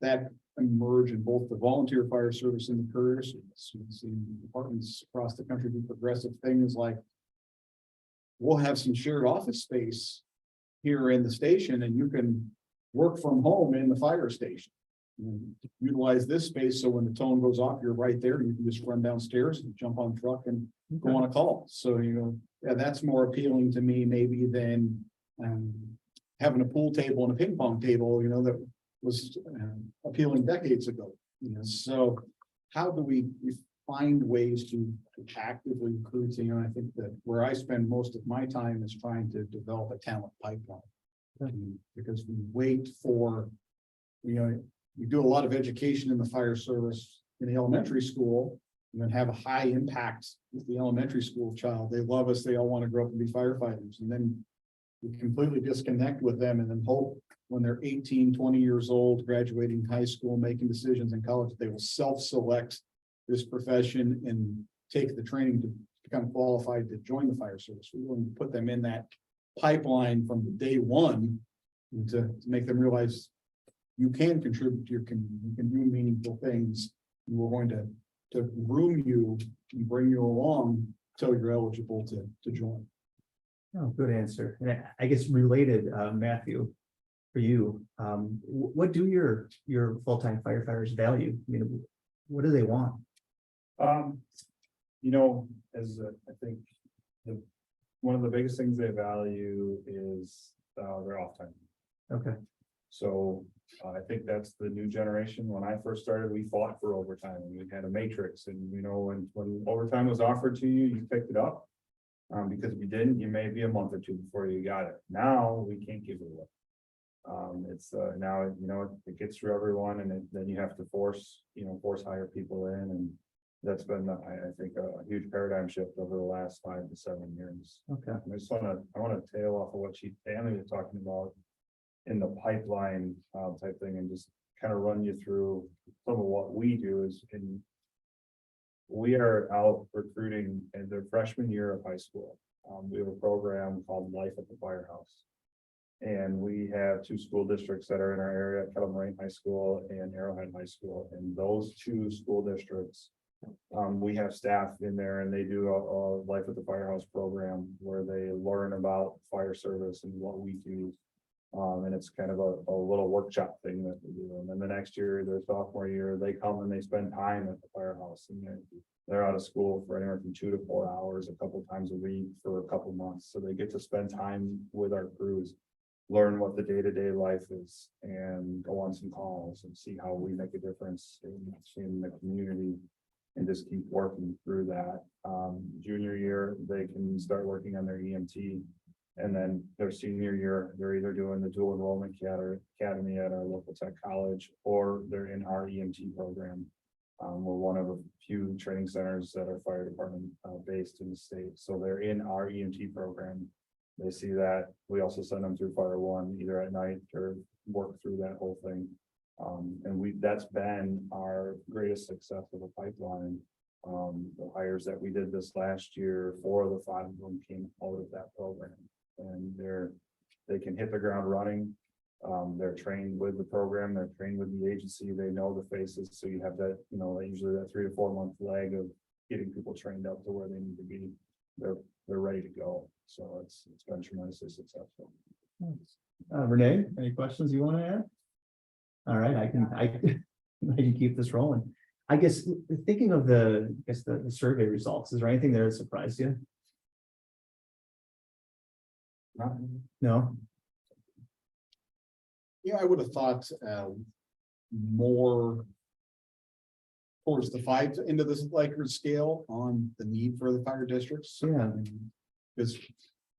that emerge in both the volunteer fire service and the career service. We've seen departments across the country do progressive things like we'll have some shared office space here in the station and you can work from home in the fire station. Utilize this space so when the tone goes off, you're right there. You can just run downstairs and jump on a truck and go on a call. So, you know, yeah, that's more appealing to me maybe than having a pool table and a ping pong table, you know, that was appealing decades ago. You know, so how do we find ways to actively recruit? You know, I think that where I spend most of my time is trying to develop a talent pipeline. Because we wait for, you know, we do a lot of education in the fire service in the elementary school and then have a high impact with the elementary school child. They love us. They all want to grow up and be firefighters. And then we completely disconnect with them and then hope when they're 18, 20 years old, graduating high school, making decisions in college, they will self-select this profession and take the training to become qualified to join the fire service. We want to put them in that pipeline from day one to make them realize you can contribute to you can do meaningful things. We're going to groom you and bring you along till you're eligible to join. Oh, good answer. And I guess related, Matthew, for you, what do your full-time firefighters value? I mean, what do they want? You know, as I think one of the biggest things they value is their off time. Okay. So I think that's the new generation. When I first started, we fought for overtime and we had a matrix and, you know, when overtime was offered to you, you picked it up. Because if you didn't, you may be a month or two before you got it. Now we can't give it away. It's now, you know, it gets through everyone and then you have to force hire people in. And that's been, I think, a huge paradigm shift over the last 5 to 7 years. Okay. I want to tail off of what Stanley was talking about in the pipeline type thing and just kind of run you through some of what we do we are out recruiting in their freshman year of high school. We have a program called Life at the Firehouse. And we have 2 school districts that are in our area, Kettle Moraine High School and Arrowhead High School. And those 2 school districts, we have staff in there and they do a Life at the Firehouse program where they learn about fire service and what we do. And it's kind of a little workshop thing that we do. And then the next year, their sophomore year, they come and they spend time at the firehouse and they're out of school for anywhere from 2 to 4 hours, a couple times a week for a couple months. So they get to spend time with our crews, learn what the day-to-day life is and go on some calls and see how we make a difference in the community and just keep working through that. Junior year, they can start working on their EMT. And then their senior year, they're either doing the dual enrollment academy at our local tech college, or they're in our EMT program. We're one of a few training centers that are fire department based in the state. So they're in our EMT program. They see that. We also send them through Fire One either at night or work through that whole thing. And that's been our greatest success of the pipeline. The hires that we did this last year, 4 of the 5 of them came out of that program. And they can hit the ground running. They're trained with the program, they're trained with the agency, they know the faces. So you have that, you know, usually that 3 to 4 month lag of getting people trained up to where they need to be. They're ready to go. So it's been tremendously successful. Renee, any questions you want to add? All right, I can keep this rolling. I guess thinking of the survey results, is there anything there that surprised you? No. Yeah, I would have thought more towards the 5 end of this Likert scale on the need for the fire districts. Yeah. Because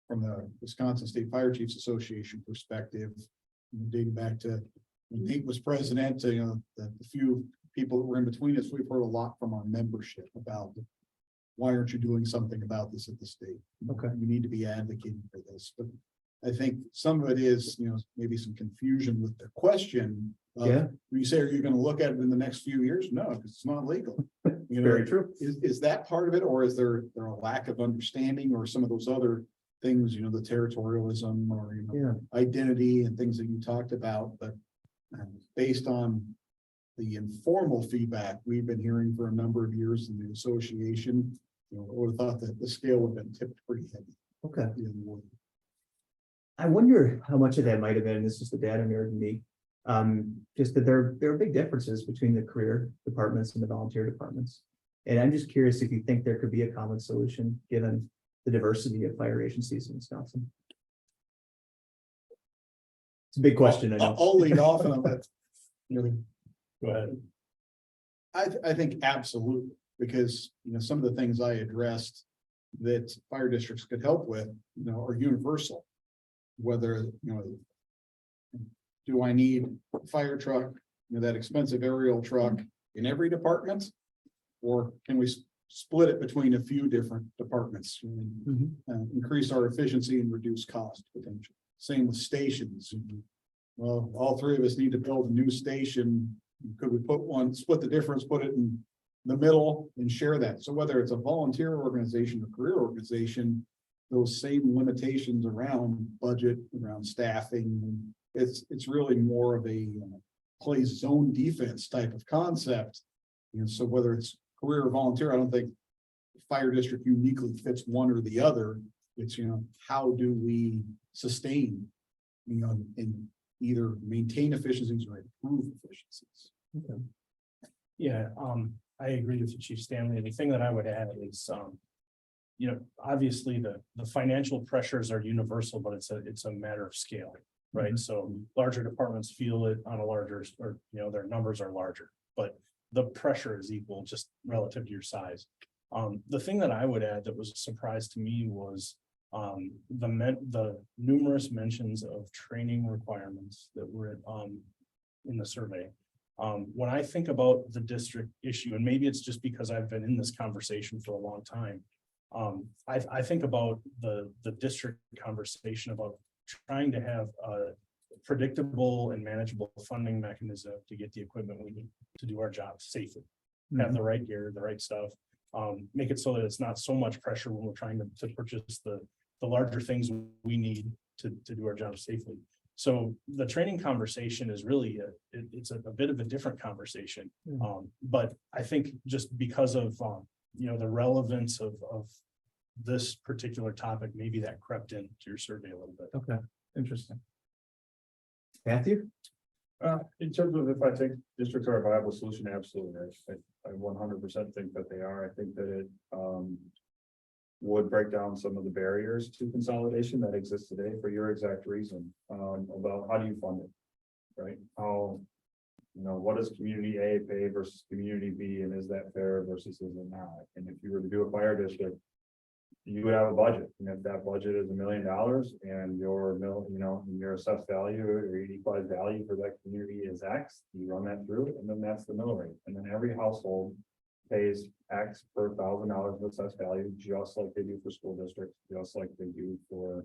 from the Wisconsin State Fire Chiefs Association perspective, dating back to when Nate was president, you know, the few people that were in between us, we've heard a lot from our membership about why aren't you doing something about this at the state? Okay. You need to be advocating for this. But I think some of it is, you know, maybe some confusion with the question Yeah. You say, are you gonna look at it in the next few years? No, because it's not legal. You know, Very true. is that part of it, or is there a lack of understanding, or some of those other things, the territorialism, or, Yeah. identity and things that you talked about, but based on the informal feedback we've been hearing for a number of years in the association, I would have thought that the scale would have been tipped pretty heavy. Okay. the other way. I wonder how much of that might have been, this is the data nerd in me. Just that there are big differences between the career departments and the volunteer departments. And I'm just curious if you think there could be a common solution, given the diversity of fire agencies in Wisconsin. It's a big question, I know. I'll lead off and I'll let Go ahead. I think absolutely, because, some of the things I addressed that fire districts could help with, are universal. Whether, do I need a fire truck, that expensive aerial truck in every department? Or can we split it between a few different departments? Increase our efficiency and reduce cost potential. Same with stations. Well, all three of us need to build a new station. Could we split the difference, put it in the middle and share that? So whether it's a volunteer organization or career organization, those same limitations around budget, around staffing, it's really more of a play zone defense type of concept. So whether it's career or volunteer, I don't think fire district uniquely fits one or the other. It's, how do we sustain, and either maintain efficiencies or improve efficiencies. Okay. Yeah, I agree with you, Chief Stanley. The thing that I would add is, obviously the financial pressures are universal, but it's a matter of scale, right? So larger departments feel it on a larger, or, their numbers are larger, but the pressure is equal just relative to your size. The thing that I would add that was a surprise to me was the numerous mentions of training requirements that were in the survey. When I think about the district issue, and maybe it's just because I've been in this conversation for a long time, I think about the district conversation about trying to have a predictable and manageable funding mechanism to get the equipment we need to do our job safely. Have the right gear, the right stuff, make it so that it's not so much pressure when we're trying to purchase the larger things we need to do our job safely. So the training conversation is really it's a bit of a different conversation. But I think just because of the relevance of this particular topic, maybe that crept into your survey a little bit. Okay, interesting. Matthew? In terms of if I think districts are a viable solution, absolutely. I 100% think that they are. I think that it would break down some of the barriers to consolidation that exist today for your exact reason about how do you fund it, right? How, what does community A pay versus community B, and is that fair versus is it not? And if you were to do a fire district, you would have a budget, and if that budget is $1 million and your assessed value or equalized value for that community is X, you run that through, and then that's the mill rate, and then every household pays X per $1,000 of assessed value, just like they do for school districts, just like they do for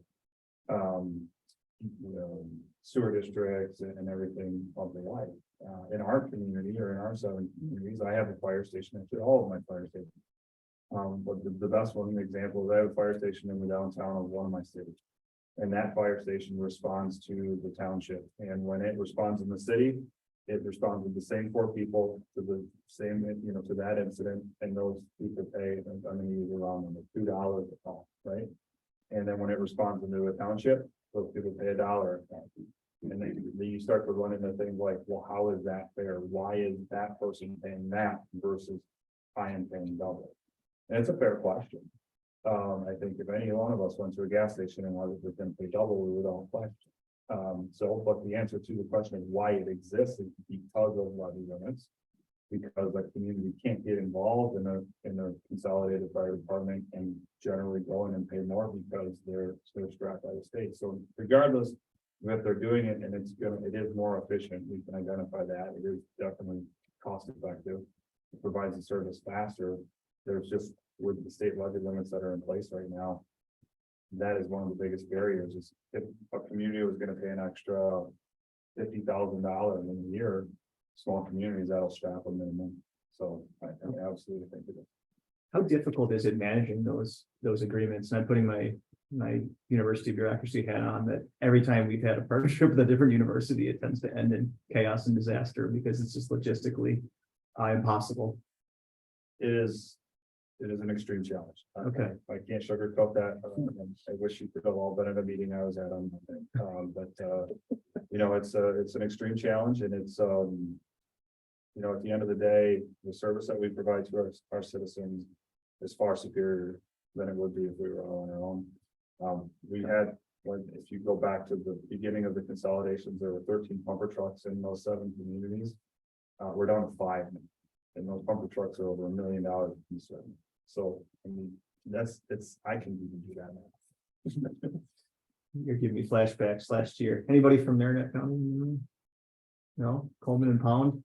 sewer districts and everything of the like. In our community or in our 7 communities, I have a fire station, actually all of my fire stations. But the best one example is I have a fire station in the downtown of one of my cities. And that fire station responds to the township. And when it responds in the city, it responds with the same 4 people to the same, to that incident. And those people pay, I'm going to use around $2 a call, right? And then when it responds into a township, those people pay $1. And then you start to run into things like, well, how is that fair? Why is that person paying that versus I am paying double? And it's a fair question. I think if any one of us went to a gas station and wanted to then pay double, we would all question. But the answer to the question of why it exists is because of levy limits, because the community can't get involved in a consolidated fire department and generally go in and pay more because they're strapped by the state. So regardless if they're doing it and it is more efficient, we can identify that. It is definitely cost effective. It provides the service faster. There's just with the state levy limits that are in place right now, that is one of the biggest barriers. Is if a community was going to pay an extra $50,000 in a year, small communities, that'll strap them in. So I absolutely think it is. How difficult is it managing those agreements? And I'm putting my university bureaucracy hat on, that every time we've had a partnership with a different university, it tends to end in chaos and disaster because it's just logistically impossible. It is an extreme challenge. Okay. I can't sugarcoat that. I wish you could have all been at a meeting I was at on Monday. You know, it's an extreme challenge, and it's, you know, at the end of the day, the service that we provide to our citizens is far superior than it would be if we were all on our own. We had, if you go back to the beginning of the consolidations, there were 13 pumper trucks in those 7 communities. We're down to 5. And those pumper trucks are over $1 million a piece. So, I mean, I can even do that now. You're giving me flashbacks last year. Anybody from Marinette County? No, Coleman and Pound.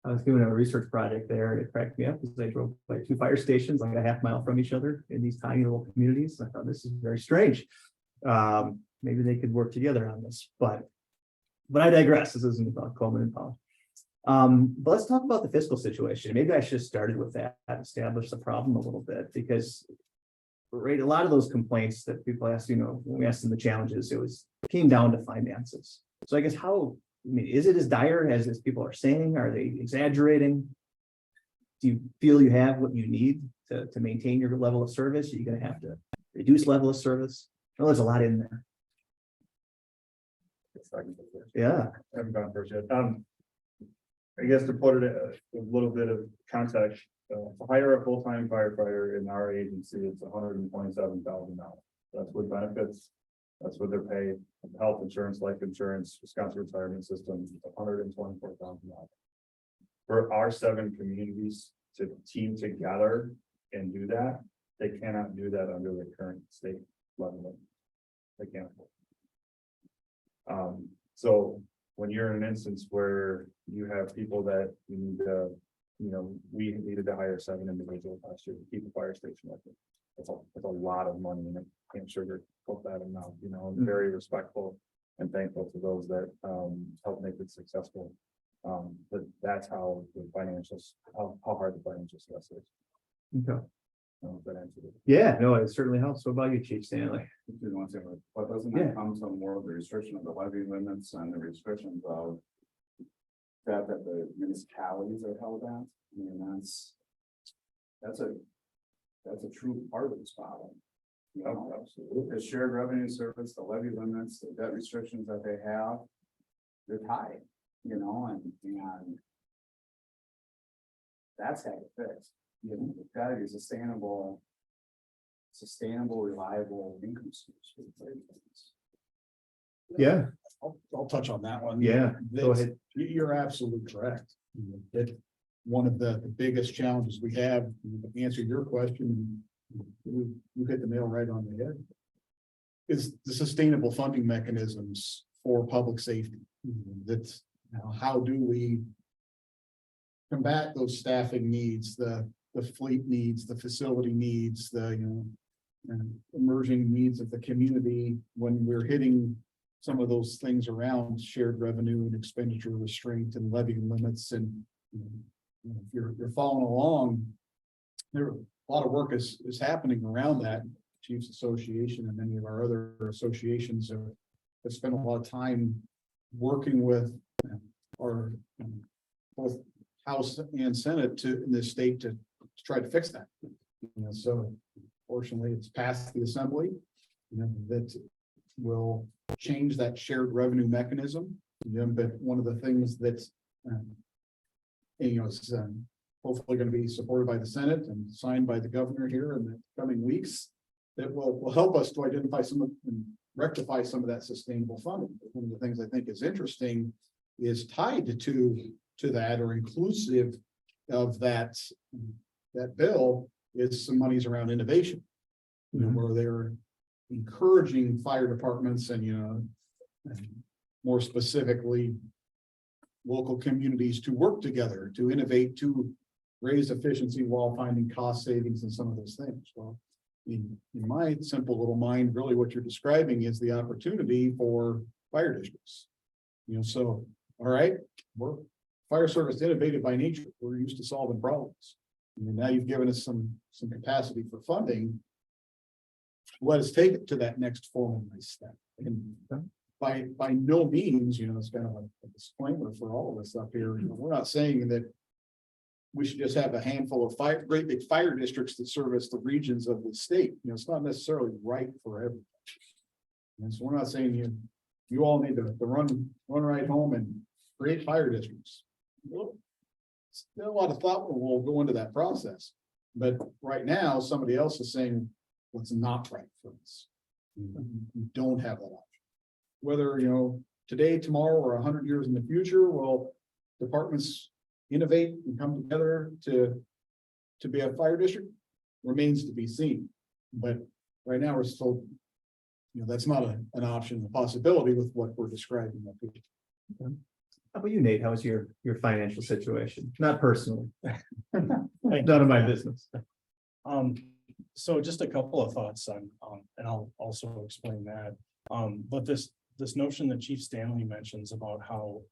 I was doing a research project there, and it cracked me up because they drove like 2 fire stations like a half mile from each other in these tiny little communities. I thought this is very strange. Maybe they could work together on this, but I digress. This isn't about Coleman and Pound. But let's talk about the fiscal situation. Maybe I should have started with that, establish the problem a little bit, because right, a lot of those complaints that people ask, you know, when we asked them the challenges, it came down to finances. So I guess is it as dire as people are saying? Are they exaggerating? Do you feel you have what you need to maintain your level of service? Are you going to have to reduce level of service? Well, there's a lot in there. Yeah. I haven't gone first yet. I guess to put it a little bit of context, to hire a full-time firefighter in our agency, it's $127,000. That's with benefits. That's with their pay, health insurance, life insurance, Wisconsin retirement system, $124,000. For our 7 communities to team together and do that, they cannot do that under the current state level. They can't. So when you're in an instance where you have people that you need to, you know, we needed to hire 7 individuals last year to keep a fire station open. It's a lot of money, and I can't sugarcoat that enough. You know, I'm very respectful and thankful to those that help make it successful. But that's how the financials, how hard the financial stress is. Okay. That answered it. Yeah, no, it certainly helps. What about you, Chief Stanley? But doesn't that come from more of the restriction of the levy limits and the restrictions of that the municipalities are held at? I mean, that's a true part of this problem. You know, absolutely. The shared revenue service, the levy limits, the debt restrictions that they have, they're tied, you know, and that's how to fix. You know, it's gotta be sustainable, reliable income source for the fire departments. Yeah. I'll touch on that one. Yeah, go ahead. You're absolutely correct. That one of the biggest challenges we have, to answer your question, you hit the nail right on the head, is the sustainable funding mechanisms for public safety. That's how do we combat those staffing needs, the fleet needs, the facility needs, the emerging needs of the community when we're hitting some of those things around shared revenue and expenditure restraint and levy limits. And if you're following along, there a lot of work is happening around that. Chiefs Association and many of our other associations have spent a lot of time working with our both House and Senate in this state to try to fix that. So fortunately, it's passed the Assembly that will change that shared revenue mechanism. But one of the things that's is hopefully going to be supported by the Senate and signed by the governor here in the coming weeks that will help us to identify and rectify some of that sustainable funding. One of the things I think is interesting is tied to that or inclusive of that bill is some monies around innovation, where they're encouraging fire departments and more specifically local communities to work together to innovate, to raise efficiency while finding cost savings and some of those things. Well, in my simple little mind, really what you're describing is the opportunity for fire districts So, all right, we're fire service innovative by nature. We're used to solving problems. Now you've given us some capacity for funding. Let us take it to that next formalized step. And by no means, it's kind of a disclaimer for all of us up here. We're not saying that we should just have a handful of great big fire districts that service the regions of the state. It's not necessarily right for everybody. And so we're not saying you all need to run right home and create fire districts. Well, still a lot of thought will go into that process. But right now, somebody else is saying what's not right for us. We don't have that option. Whether, today, tomorrow, or 100 years in the future, will departments innovate and come together to be a fire district remains to be seen. But right now, we're still, that's not an option, a possibility with what we're describing. How about you, Nate? How was your financial situation? Not personally. None of my business. So just a couple of thoughts on, and I'll also explain that. But this notion that Chief Stanley mentions about how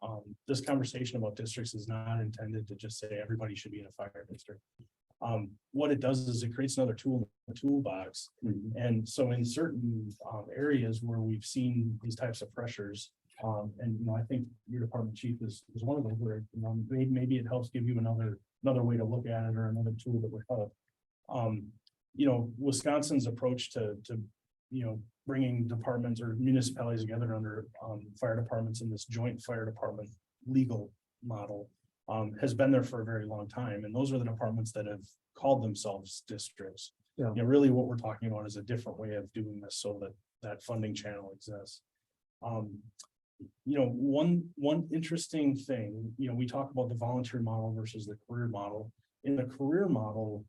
this conversation about districts is not intended to just say everybody should be in a fire district. What it does is it creates another tool in the toolbox. And so in certain areas where we've seen these types of pressures, and I think your department chief is one of them where maybe it helps give you another way to look at it, or another tool that would help. Wisconsin's approach to bringing departments or municipalities together under fire departments in this joint fire department legal model has been there for a very long time. And those are the departments that have called themselves districts. Yeah. Really what we're talking about is a different way of doing this so that funding channel exists. One interesting thing, we talk about the volunteer model versus the career model. In the career model,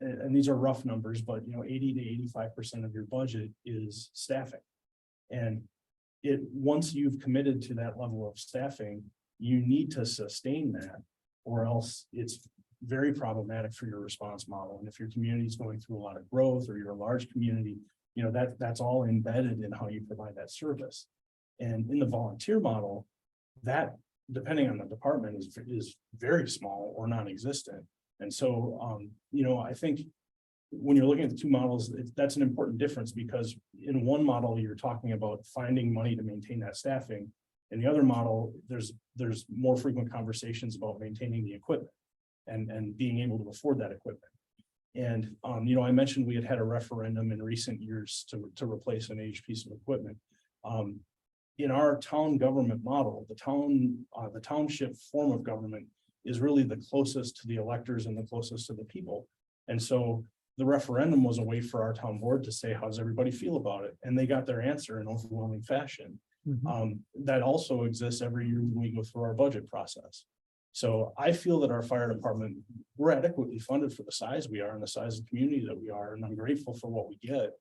and these are rough numbers, but 80 to 85% of your budget is staffing. And once you've committed to that level of staffing, you need to sustain that, or else it's very problematic for your response model. And if your community is going through a lot of growth, or you're a large community, that's all embedded in how you provide that service. And in the volunteer model, that, depending on the department, is very small or non-existent. And so, I think when you're looking at the two models, that's an important difference, because in one model, you're talking about finding money to maintain that staffing. In the other model, there's more frequent conversations about maintaining the equipment and being able to afford that equipment. And, I mentioned we had a referendum in recent years to replace an aged piece of equipment. In our town government model, the township form of government is really the closest to the electors and the closest to the people. And so the referendum was a way for our town board to say, how does everybody feel about it? And they got their answer in overwhelming fashion. That also exists every year when we go through our budget process. So I feel that our fire department, we're adequately funded for the size we are and the size of the community that we are, and I'm grateful for what we get.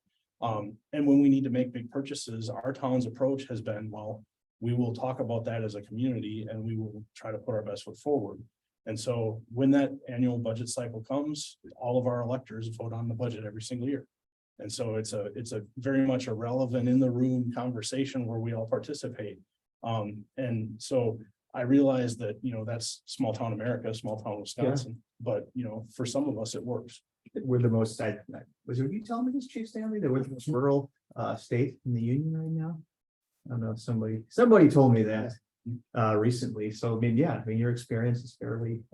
And when we need to make big purchases, our town's approach has been, well, we will talk about that as a community and we will try to put our best foot forward. And so when that annual budget cycle comes, all of our electors vote on the budget every single year. And so it's a very much a relevant in the room conversation where we all participate. And so I realize that, that's small town America, small town Wisconsin, but for some of us, it works. We're the most, was it you telling me this, Chief Stanley, that we're the most rural state in the union right now? I don't know, somebody told me that recently. So your experience is fairly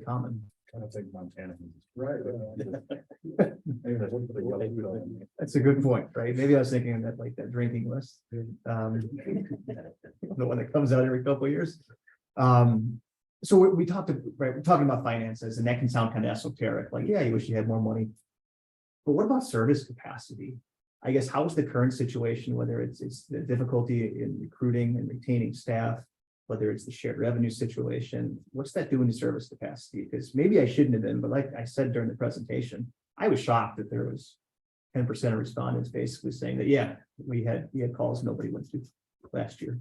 common. Kind of think Montana. Right. That's a good point, right? Maybe I was thinking that like that drinking list, the one that comes out every couple of years. So we're talking about finances, and that can sound kind of esoteric, like, yeah, you wish you had more money. But what about service capacity? I guess, how's the current situation, whether it's the difficulty in recruiting and retaining staff, whether it's the shared revenue situation, what's that doing to service capacity? Because maybe I shouldn't have been, but like I said during the presentation, I was shocked that there was 10% of respondents basically saying that, yeah, we had calls nobody went to last year.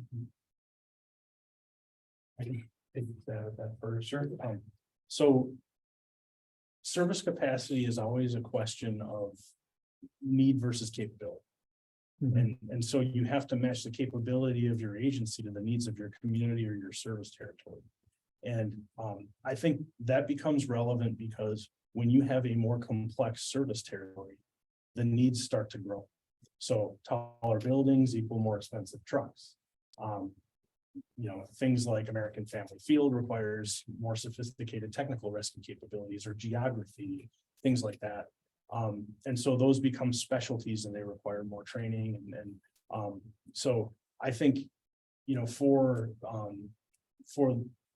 I can take that for sure. So service capacity is always a question of need versus capability. And so you have to match the capability of your agency to the needs of your community or your service territory. And I think that becomes relevant because when you have a more complex service territory, the needs start to grow. So taller buildings equal more expensive trucks. Things like American Family Field requires more sophisticated technical rescue capabilities or geography, things like that. And so those become specialties and they require more training. So I think, for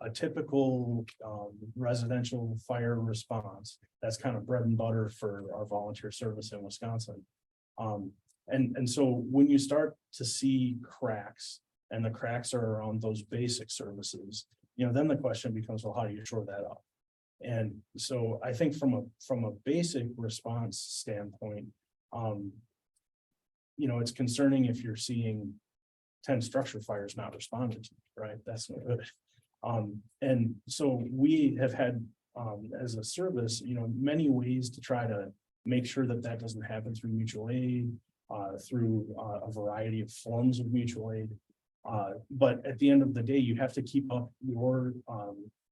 a typical residential fire response, that's kind of bread and butter for our volunteer service in Wisconsin. And so when you start to see cracks, and the cracks are around those basic services, then the question becomes, well, how do you shore that up? And so I think from a basic response standpoint, it's concerning if you're seeing 10 structure fires not responded to, right? That's not good. And so we have had, as a service, many ways to try to make sure that that doesn't happen through mutual aid, through a variety of forms of mutual aid. But at the end of the day, you have to keep up your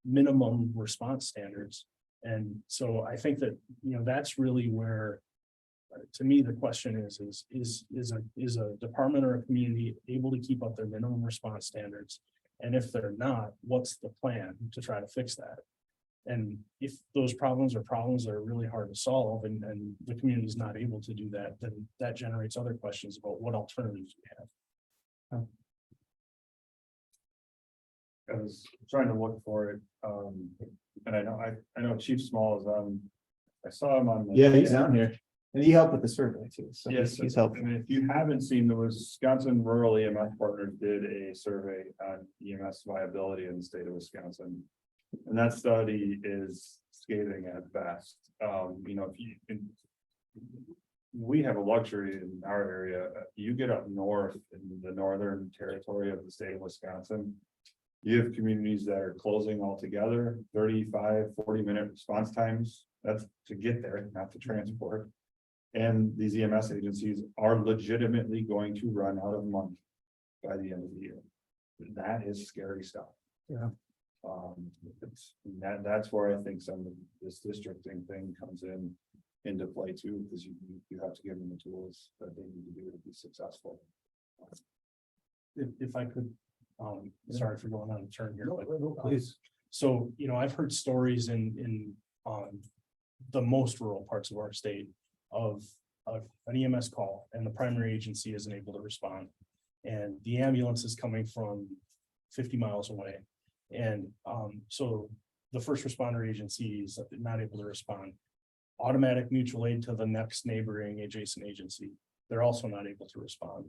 minimum response standards. And so I think that, that's really where, to me, the question is a department or a community able to keep up their minimum response standards? And if they're not, what's the plan to try to fix that? And if those problems are problems that are really hard to solve and the community is not able to do that, then that generates other questions about what alternatives we have. I was trying to look for it, and I know Chief Small is on. I saw him on. Yeah, he's down here. And he helped with the survey too. So Yes, he's helped. and if you haven't seen, the Wisconsin Rural EMS Partners did a survey on EMS viability in the state of Wisconsin. And that study is scathing at best. If you can, we have a luxury in our area. You get up north in the northern territory of the state of Wisconsin. You have communities that are closing altogether, 35, 40-minute response times. That's to get there, not to transport. And these EMS agencies are legitimately going to run out of money by the end of the year. That is scary stuff. Yeah. That's where I think some of this districting thing comes into play too, because you have to give them the tools that they need to do to be successful. If I could, sorry for going on a turn here, but Please. so, I've heard stories in the most rural parts of our state of an EMS call and the primary agency isn't able to respond. And the ambulance is coming from 50 miles away. And so the first responder agency is not able to respond. Automatic mutual aid to the next neighboring adjacent agency. They're also not able to respond.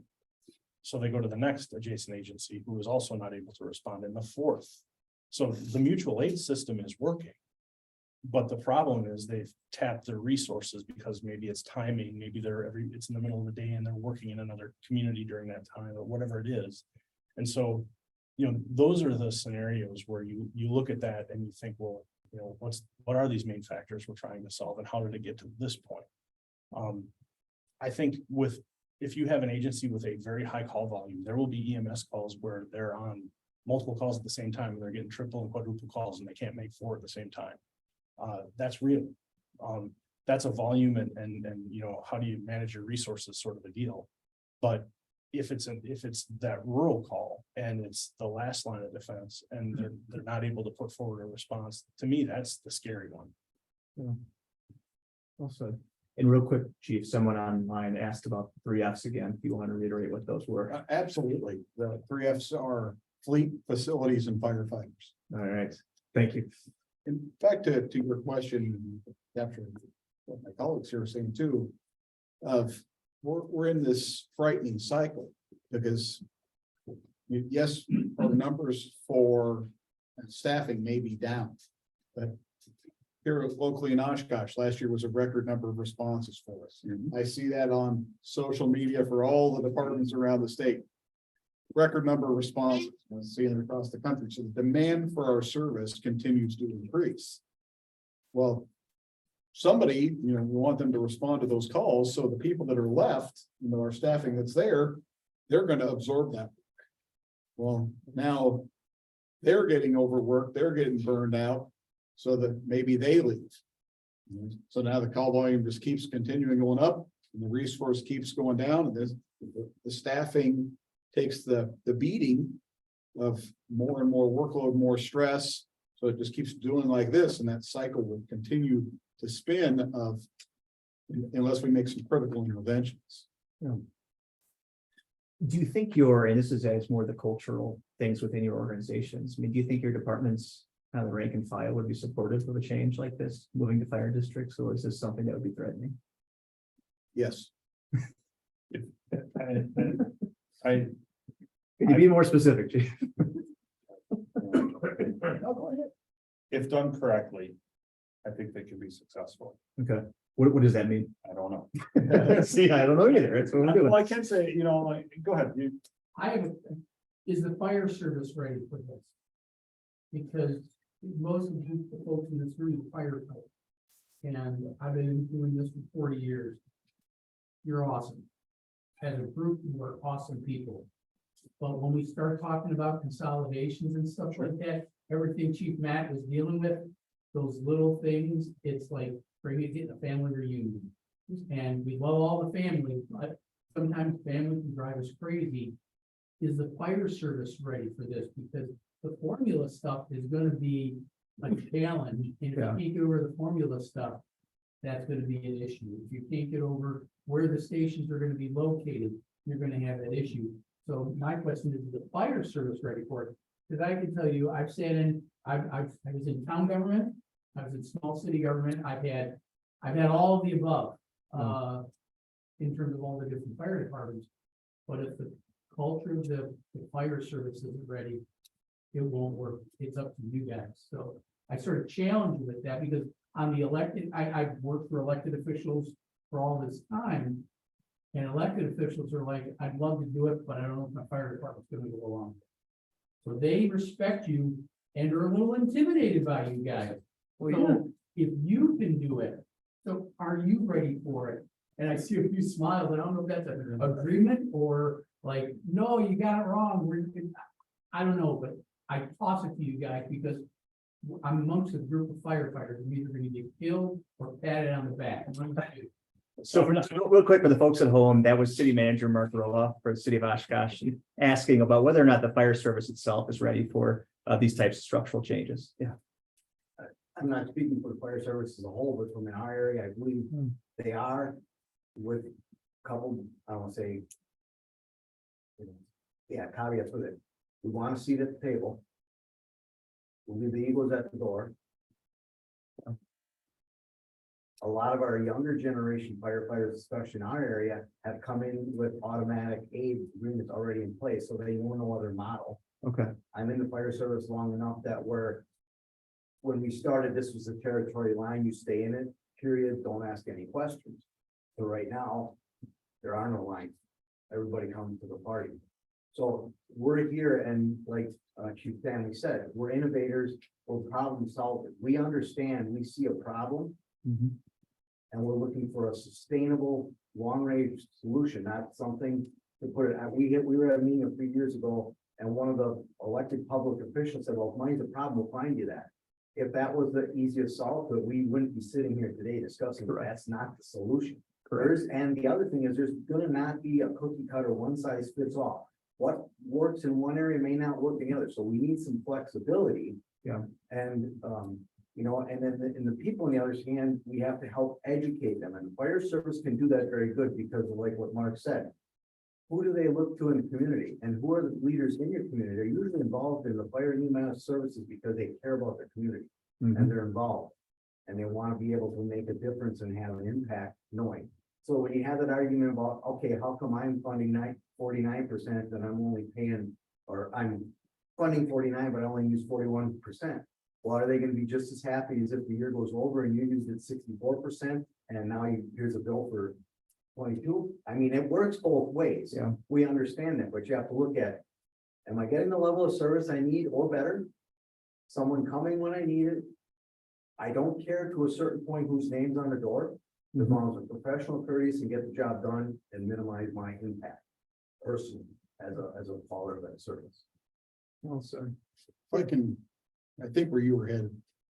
So they go to the next adjacent agency who is also not able to respond, and the fourth. So the mutual aid system is working. But the problem is they've tapped their resources because maybe it's timing, maybe it's in the middle of the day and they're working in another community during that time or whatever it is. And so, those are the scenarios where you look at that and you think, well, what are these main factors we're trying to solve and how did it get to this point? I think if you have an agency with a very high call volume, there will be EMS calls where they're on multiple calls at the same time and they're getting triple and quadruple calls and they can't make 4 at the same time. That's real. That's a volume and how do you manage your resources sort of a deal. But if it's that rural call and it's the last line of defense and they're not able to put forward a response, to me, that's the scary one. Yeah. Also, and real quick, Chief, someone online asked about the 3 F's again. If you want to reiterate what those were. Absolutely. The 3 F's are fleet, facilities, and firefighters. All right. Thank you. In fact, to your question, after what my colleagues here are saying too, we're in this frightening cycle because yes, our numbers for staffing may be down, but here locally in Oshkosh, last year was a record number of responses for us. I see that on social media for all the departments around the state. Record number of responses, I'm seeing it across the country. So the demand for our service continues to increase. Well, somebody, we want them to respond to those calls, so the people that are left, our staffing that's there, they're gonna absorb that. Well, now they're getting overworked, they're getting burned out, so that maybe they leave. So now the call volume just keeps continuing going up, and the resource keeps going down, and the staffing takes the beating of more and more workload, more stress. So it just keeps doing like this, and that cycle will continue to spin unless we make some critical interventions. Do you think and this is as more the cultural things within your organizations, I mean, do you think your department's kind of the rank and file would be supportive of a change like this, moving to fire districts, or is this something that would be threatening? Yes. I, Could you be more specific, Chief? if done correctly, I think they could be successful. Okay, what does that mean? I don't know. See, I don't know either, that's what I'm doing. Well, I can't say, go ahead. Is the fire service ready for this? Because most of the folks in this room are firefighters. And I've been doing this for 40 years. You're awesome. As a group, you are awesome people. But when we start talking about consolidations and stuff like that, everything Chief Matt was dealing with, those little things, it's like getting a family reunion. And we love all the family, but sometimes family can drive us crazy. Is the fire service ready for this? Because the formula stuff is gonna be a challenge. And if you can't get over the formula stuff, that's gonna be an issue. If you can't get over where the stations are gonna be located, you're gonna have that issue. So my question is the fire service ready for it? Because I can tell you, I was in town government, I was in small city government, I've had all of the above. In terms of all the different fire departments. But if the culture of the fire service isn't ready, it won't work. It's up to you guys. So I sort of challenge you with that because on the elected, I've worked for elected officials for all this time. And elected officials are like, I'd love to do it, but I don't know if my fire department's gonna go along. So they respect you and are a little intimidated by you guys. So if you can do it, so are you ready for it? And I see a few smiles. I don't know if that's an agreement or like, no, you got it wrong. I don't know, but I toss it to you guys because I'm amongst a group of firefighters. I'm either gonna get killed or patted on the back. So real quick for the folks at home, that was City Manager Mark Rolla for the city of Oshkosh asking about whether or not the fire service itself is ready for these types of structural changes. Yeah. I'm not speaking for the fire service as a whole, but from in our area, I believe they are with a couple, I won't say. Caveats with it. We want a seat at the table. We'll leave the egos at the door. A lot of our younger generation firefighters, especially in our area, have come in with automatic aid agreements already in place, so they know no other model. Okay. I'm in the fire service long enough that when we started, this was a territory line, you stay in it, period, don't ask any questions. So right now, there are no lines. Everybody comes to the party. So we're here and like Chief Stanley said, we're innovators, we're problem solvers. We understand, we see a problem. And we're looking for a sustainable, long-range solution, not something to put it at. We were at a meeting a few years ago, and one of the elected public officials said, well, if money's a problem, we'll find you that. If that was the easiest solve, but we wouldn't be sitting here today discussing, that's not the solution. And the other thing is there's gonna not be a cookie cutter, one size fits all. What works in one area may not work in the other, so we need some flexibility. And and then in the people on the other hand, we have to help educate them, and the fire service can do that very good because of like what Mark said. Who do they look to in the community, and who are the leaders in your community? They're usually involved in the fire and EMS services because they care about their community and they're involved, and they want to be able to make a difference and have an impact knowing. So when you have that argument about, okay, how come I'm funding 49% and I'm only paying, or I'm funding 49, but I only use 41%. Well, are they going to be just as happy as if the year goes over and you used it 64% and now here's a bill for 22? I mean, it works both ways. We understand that, but you have to look at, am I getting the level of service I need or better? Someone coming when I need it? I don't care to a certain point whose name's on the door, as long as a professional, courteous, and get the job done and minimize my impact personally as a follower of that service. Well, sir. If I can, I think where you were headed,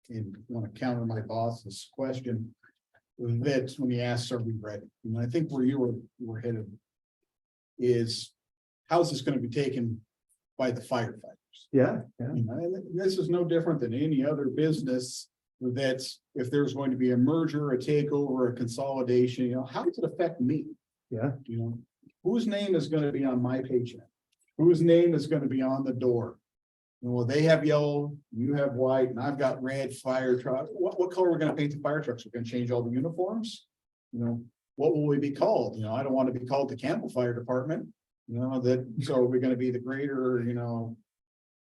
and want to counter my boss's question. That's when he asks, are we ready? And I think where you were headed. Is, how's this going to be taken by the firefighters? Yeah, yeah. You know, and this is no different than any other business. That's, if there's going to be a merger, a takeover, a consolidation, you know, how does it affect me? Yeah. You know, whose name is going to be on my paycheck? Whose name is going to be on the door? Well, they have yellow, you have white, and I've got red fire truck. What color are we gonna paint the fire trucks? We're gonna change all the uniforms? You know, what will we be called? You know, I don't want to be called the Campbell Fire Department. You know, that, so are we gonna be the greater, you know,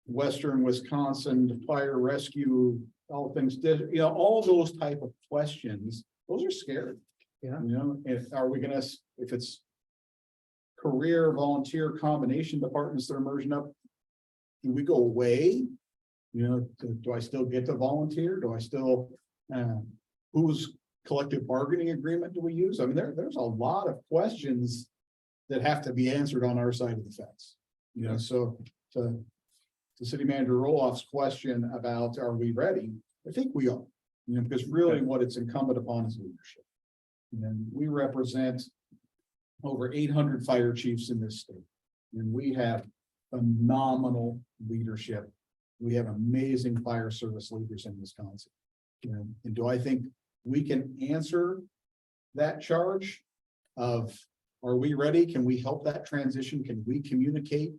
Western Wisconsin Fire Rescue, all things, you know, all those type of questions, those are scary. Yeah. You know, if, are we gonna, if it's career, volunteer, combination departments that are merging up, do we go away? You know, do I still get to volunteer? Do I still, whose collective bargaining agreement do we use? I mean, there's a lot of questions that have to be answered on our side of the fence. You know, so to City Manager Roloff's question about, are we ready? I think we are, you know, because really what it's incumbent upon is leadership. And we represent over 800 fire chiefs in this state. And we have phenomenal leadership. We have amazing fire service leaders in Wisconsin. And do I think we can answer that charge of, are we ready? Can we help that transition? Can we communicate?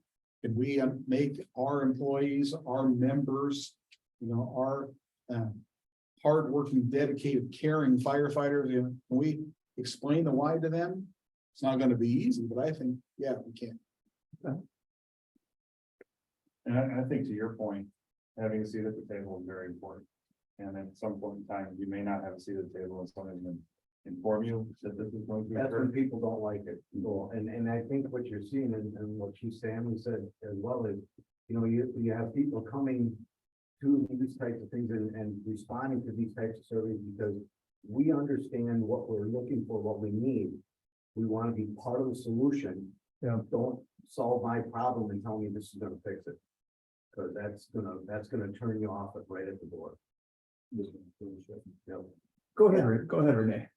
Can we make our employees, our members, you know, our hardworking, dedicated, caring firefighters, you know, can we explain the why to them? It's not going to be easy, but I think, yeah, we can. And I think to your point, having a seat at the table is very important. And at some point in time, you may not have a seat at the table and someone can inform you that this is going to That's occur. when people don't like it. Well, and I think what you're seeing and what Chief Stanley said as well is, you know, you have people coming to these types of things and responding to these types of surveys because we understand what we're looking for, what we need. We want to be part of the solution. Yeah. Don't solve my problem and tell me this is gonna fix it. Because that's gonna turn you off right at the door. Yep. Go ahead, Renee.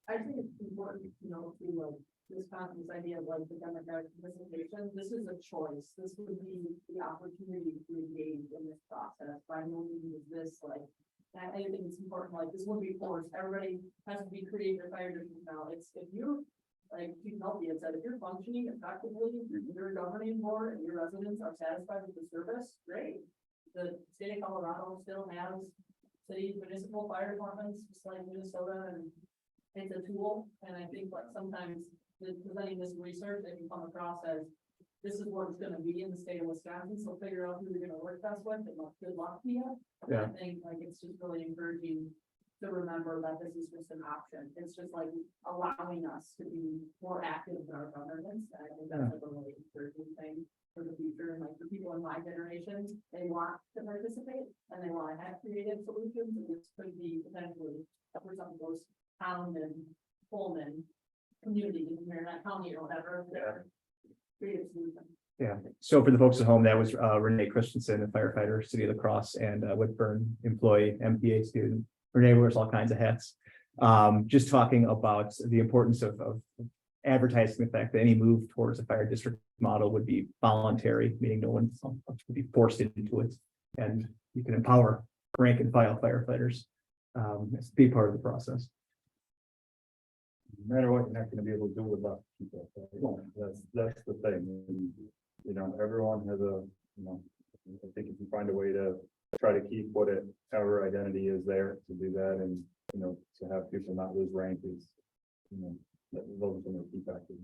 I think it's important, you know, to like Wisconsin's idea of like the democratic participation. This is a choice. This would be the opportunity to engage in this process. By no means is this like, I think it's important, like this would be forced. Everybody has to be creating their fire district now. It's if you like Chief Melby had said, if you're functioning effectively, your governing board and your residents are satisfied with the service, great. The state of Colorado still has city municipal fire departments, just like Minnesota, and it's a tool. And I think like sometimes presenting this research, they can come across as this is what it's gonna be in the state of Wisconsin, so figure out who you're gonna work best with, and good luck to you. Yeah. I think like it's just really encouraging to remember that this is just an option. It's just like allowing us to be more active in our governance. And I think that's like a really encouraging thing for the future. And like the people in my generation, they want to participate and they want to have creative solutions. And this could be potentially for some of those town and Pullman community in Marin County or whatever. Their creative solutions. Yeah, so for the folks at home, that was Renee Christensen, a firefighter, City of La Crosse, and Whitburn employee, MPA student. Renee wears all kinds of hats. Just talking about the importance of advertising the fact that any move towards a fire district model would be voluntary, meaning no one would be forced into it. And you can empower rank and file firefighters. It's a big part of the process. No matter what, you're not gonna be able to do without people. That's the thing. And, you know, everyone has a, you know, I think if you find a way to try to keep our identity is there to do that, and, you know, to have people not lose rank is, you know, those are some of the key factors.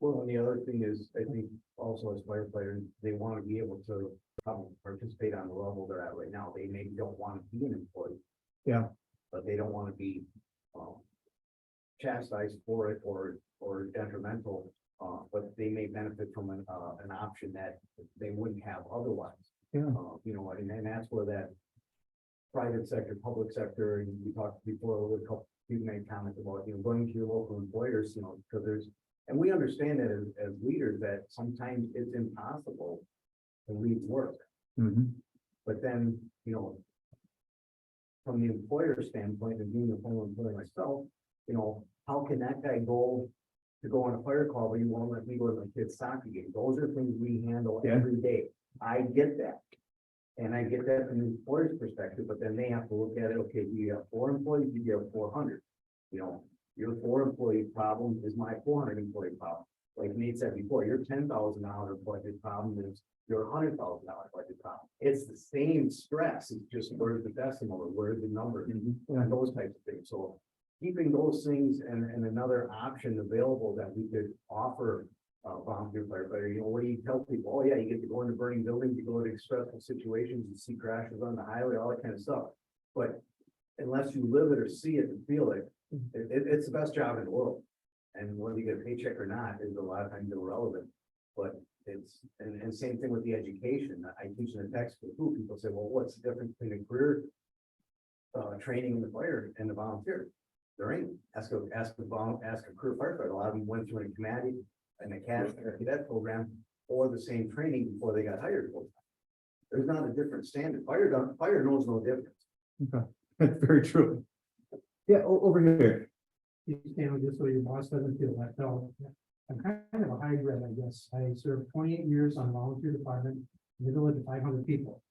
Well, and the other thing is, I think also as firefighters, they want to be able to probably participate on the level they're at right now. They maybe don't want to be an employee. Yeah. But they don't want to be chastised for it or detrimental, but they may benefit from an option that they wouldn't have otherwise. Yeah. You know, and that's where that private sector, public sector, and we talked before with a couple people made comments about, going to your local employers, because and we understand that as leaders, that sometimes it's impossible to leave work. Mhm. But then, from the employer standpoint and being a former employee myself, how can that guy go on a fire call, but you won't let me go to my kid's soccer game? Those are things we handle Yeah. every day. I get that. And I get that from the employer's perspective, but then they have to look at it, okay, do you have 4 employees, do you have 400? Your 4 employee problem is my 400 employee problem. Like Nate said before, your $10,000 budget problem is your $100,000 budget problem. It's the same stress, it's just where's the decimal, or where's the number, and those types of things. So keeping those things and another option available that we could offer volunteer firefighter, what do you tell people? Oh yeah, you get to go into burning buildings, you go to stressful situations, you see crashes on the highway, all that kind of stuff. But unless you live it or see it and feel it, it's the best job in the world. And whether you get a paycheck or not is a lot of times irrelevant. But it's, and same thing with the education. I teach in a textbook too. People say, well, what's the difference between a career training in the fire and the volunteer? There ain't. Ask a career firefighter. A lot of them went through an cadet program or the same training before they got hired. There's not a different standard. Fire knows no difference. Okay. That's very true. Yeah, over here. You stand just so your boss doesn't feel left out. I'm kind of a hybrid, I guess. I served 28 years on a volunteer department in the village of 500 people.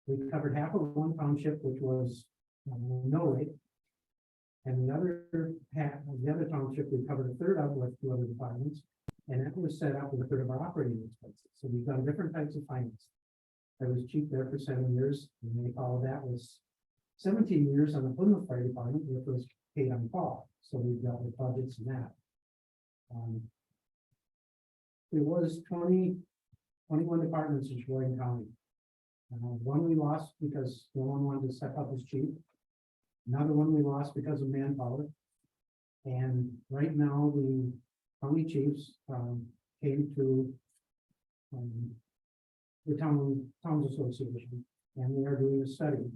We covered half of one township, which was no rate. And the other half of the other township, we covered a third of with 2 other departments. And that was set up with a third of our operating expenses. So we've done different types of finance. I was chief there for 7 years, and they followed that was 17 years on the Plymouth Fire Department, which was paid on call. So we dealt with budgets and that. It was 21 departments in Sheboygan County. One we lost because no one wanted to step up as chief. Another one we lost because of manpower. And right now, the county chiefs came to the Towns Association, and we are doing a study.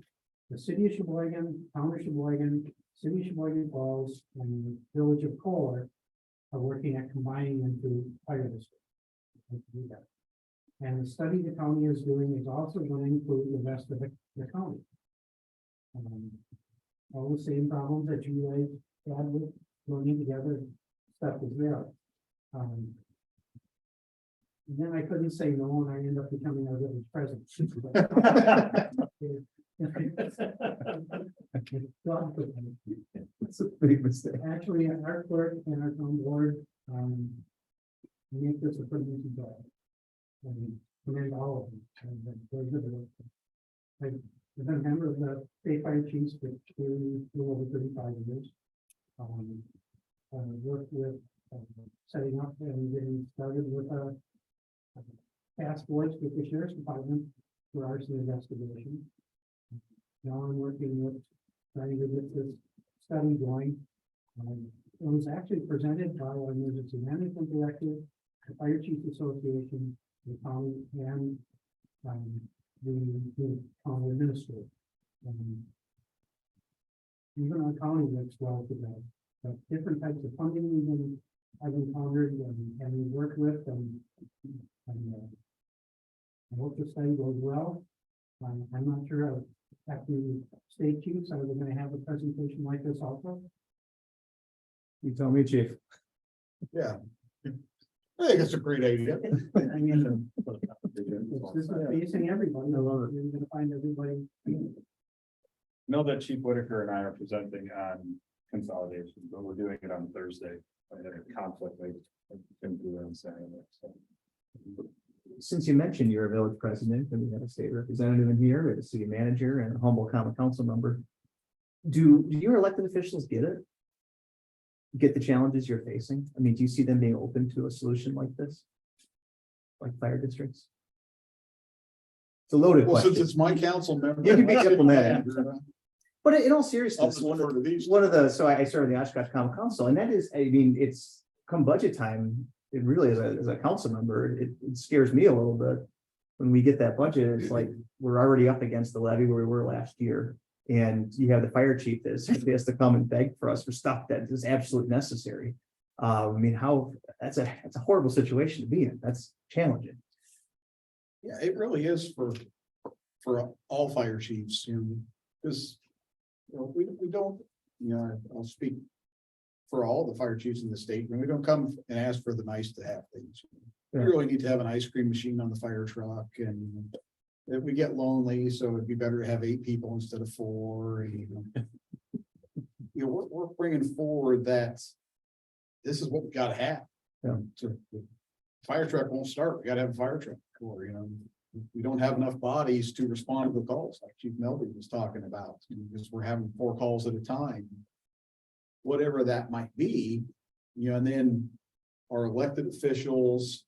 The city of Sheboygan, town of Sheboygan, city of Sheboygan Falls, and the village of Kohler are working at combining into fire district. And the study the county is doing is also going to include the rest of the county. All the same problems that you guys had with going together, stuff is there. And then I couldn't say no, and I ended up becoming our village president. That's a big mistake. Actually, our clerk and our town board, make this a pretty easy job. Commend all of them. And they're good work. I've been a member of the state fire chiefs for a little over 35 years. Worked with setting up and getting started with a task force with the sheriff's department for arson investigation. Now I'm working with trying to get this study going. It was actually presented by our emergency management director, the Fire Chiefs Association, the county, and the county administrator. Even our county works well together. But different types of funding I've encountered and we work with, and I hope the study goes well. I'm not sure after the state chiefs, are we going to have a presentation like this also? You tell me, chief. Yeah. I think it's a great idea. I mean, this is facing everybody. You're going to find everybody. Know that Chief Whitaker and I are presenting on consolidation, but we're doing it on Thursday. I had a conflict, I couldn't do it on Saturday, so. Since you mentioned you're a village president and we have a state representative in here, a city manager and a humble common council member. Do your elected officials get it? Get the challenges you're facing? I mean, do you see them being open to a solution like this? Like fire districts? It's a loaded Well, since question. it's my council member. You can be diplomatic. But in all I'll seriousness, defer to these. so I serve the Oshkosh Common Council, and that is, I mean, it's come budget time. It really, as a council member, it scares me a little bit. When we get that budget, it's like, we're already up against the levy where we were last year. And you have the fire chief that essentially has to come and beg for us for stuff that is absolutely necessary. I mean, that's a horrible situation to be in. That's challenging. Yeah, it really is for all fire chiefs, because, we don't, I'll speak for all the fire chiefs in the state, and we don't come and ask for the nice to have things. We Yeah. really need to have an ice cream machine on the fire truck, and if we get lonely, so it'd be better to have 8 people instead of 4, and, we're bringing forward that this is what we gotta have. Yeah. So, the fire truck won't start, we gotta have a fire truck, or, we don't have enough bodies to respond to the calls, like Chief Melby was talking about, because we're having 4 calls at a time. Whatever that might be, and then our elected officials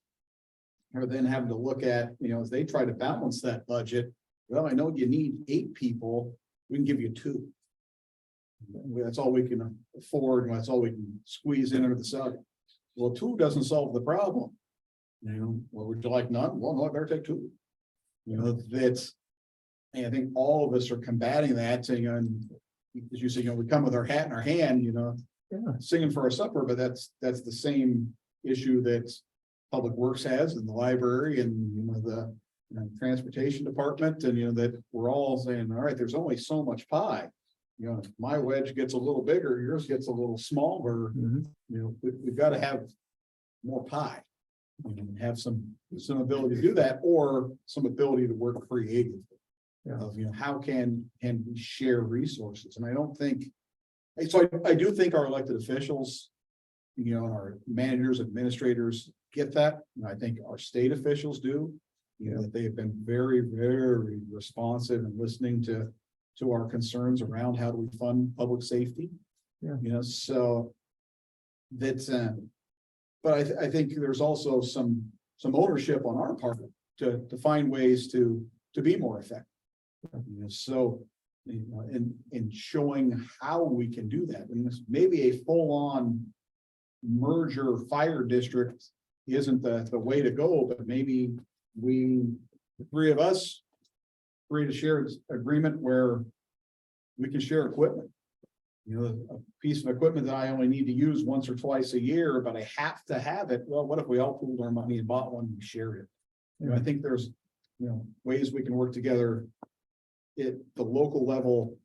are then having to look at, as they try to balance that budget. Well, I know you need 8 people, we can give you 2. That's all we can afford, and that's all we can squeeze in under the sun. Well, 2 doesn't solve the problem. Well, would you like none? Well, no, I better take 2. That's, and I think all of us are combating that, and as you say, we come with our hat in our hand, singing for our supper, but that's the same issue that Public Works has in the library and, the transportation department, and, that we're all saying, all right, there's only so much pie. If my wedge gets a little bigger, yours gets a little smaller, we've got to have more pie. Have some ability to do that, or some ability to work creatively. Of, how can we share resources? And I don't think, so I do think our elected officials, and our managers, administrators get that. And I think our state officials do, that they have been very, very responsive and listening to our concerns around how do we fund public safety. So that's, but I think there's also some ownership on our part to find ways to be more effective. So, in showing how we can do that, and this maybe a full-on merger fire district isn't the way to go, but maybe the 3 of us create a shared agreement where we can share equipment. A piece of equipment that I only need to use once or twice a year, but I have to have it. Well, what if we all pooled our money and bought one and we shared it? I think there's, ways we can work together at the local level,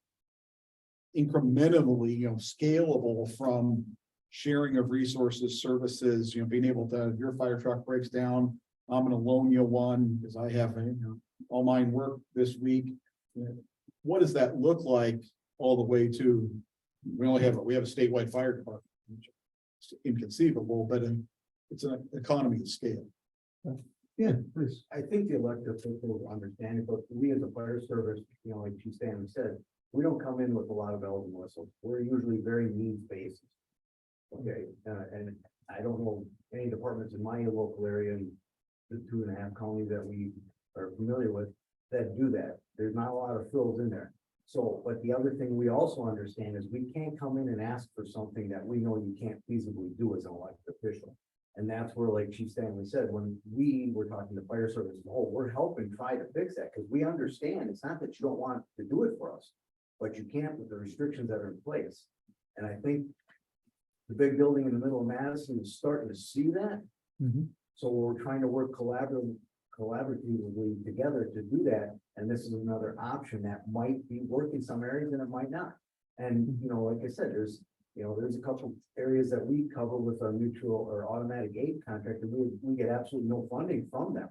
incrementally, scalable from sharing of resources, services, being able to, if your fire truck breaks down, I'm gonna loan you one because I have, all mine work this week. What does that look like all the way to, we have a statewide fire department, which is inconceivable, but it's an economy of scale. Yeah, please. I think the elected officials understand it, but we as a fire service, like Chief Stanley said, we don't come in with a lot of bells and whistles. We're usually very needs-based. Okay, and I don't know any departments in my local area in the 2.5 counties that we are familiar with that do that. There's not a lot of fills in there. So, but the other thing we also understand is we can't come in and ask for something that we know you can't feasibly do as an elected official. And that's where, like Chief Stanley said, when we were talking to fire service, we're helping try to fix that, because we understand it's not that you don't want to do it for us, but you can't with the restrictions that are in place. And I think the big building in the middle of Madison is starting to see that. So we're trying to work collaboratively together to do that. And this is another option that might be working some areas and it might not. And, like I said, there's a couple areas that we cover with our mutual or automatic aid contract, and we get absolutely no funding from them.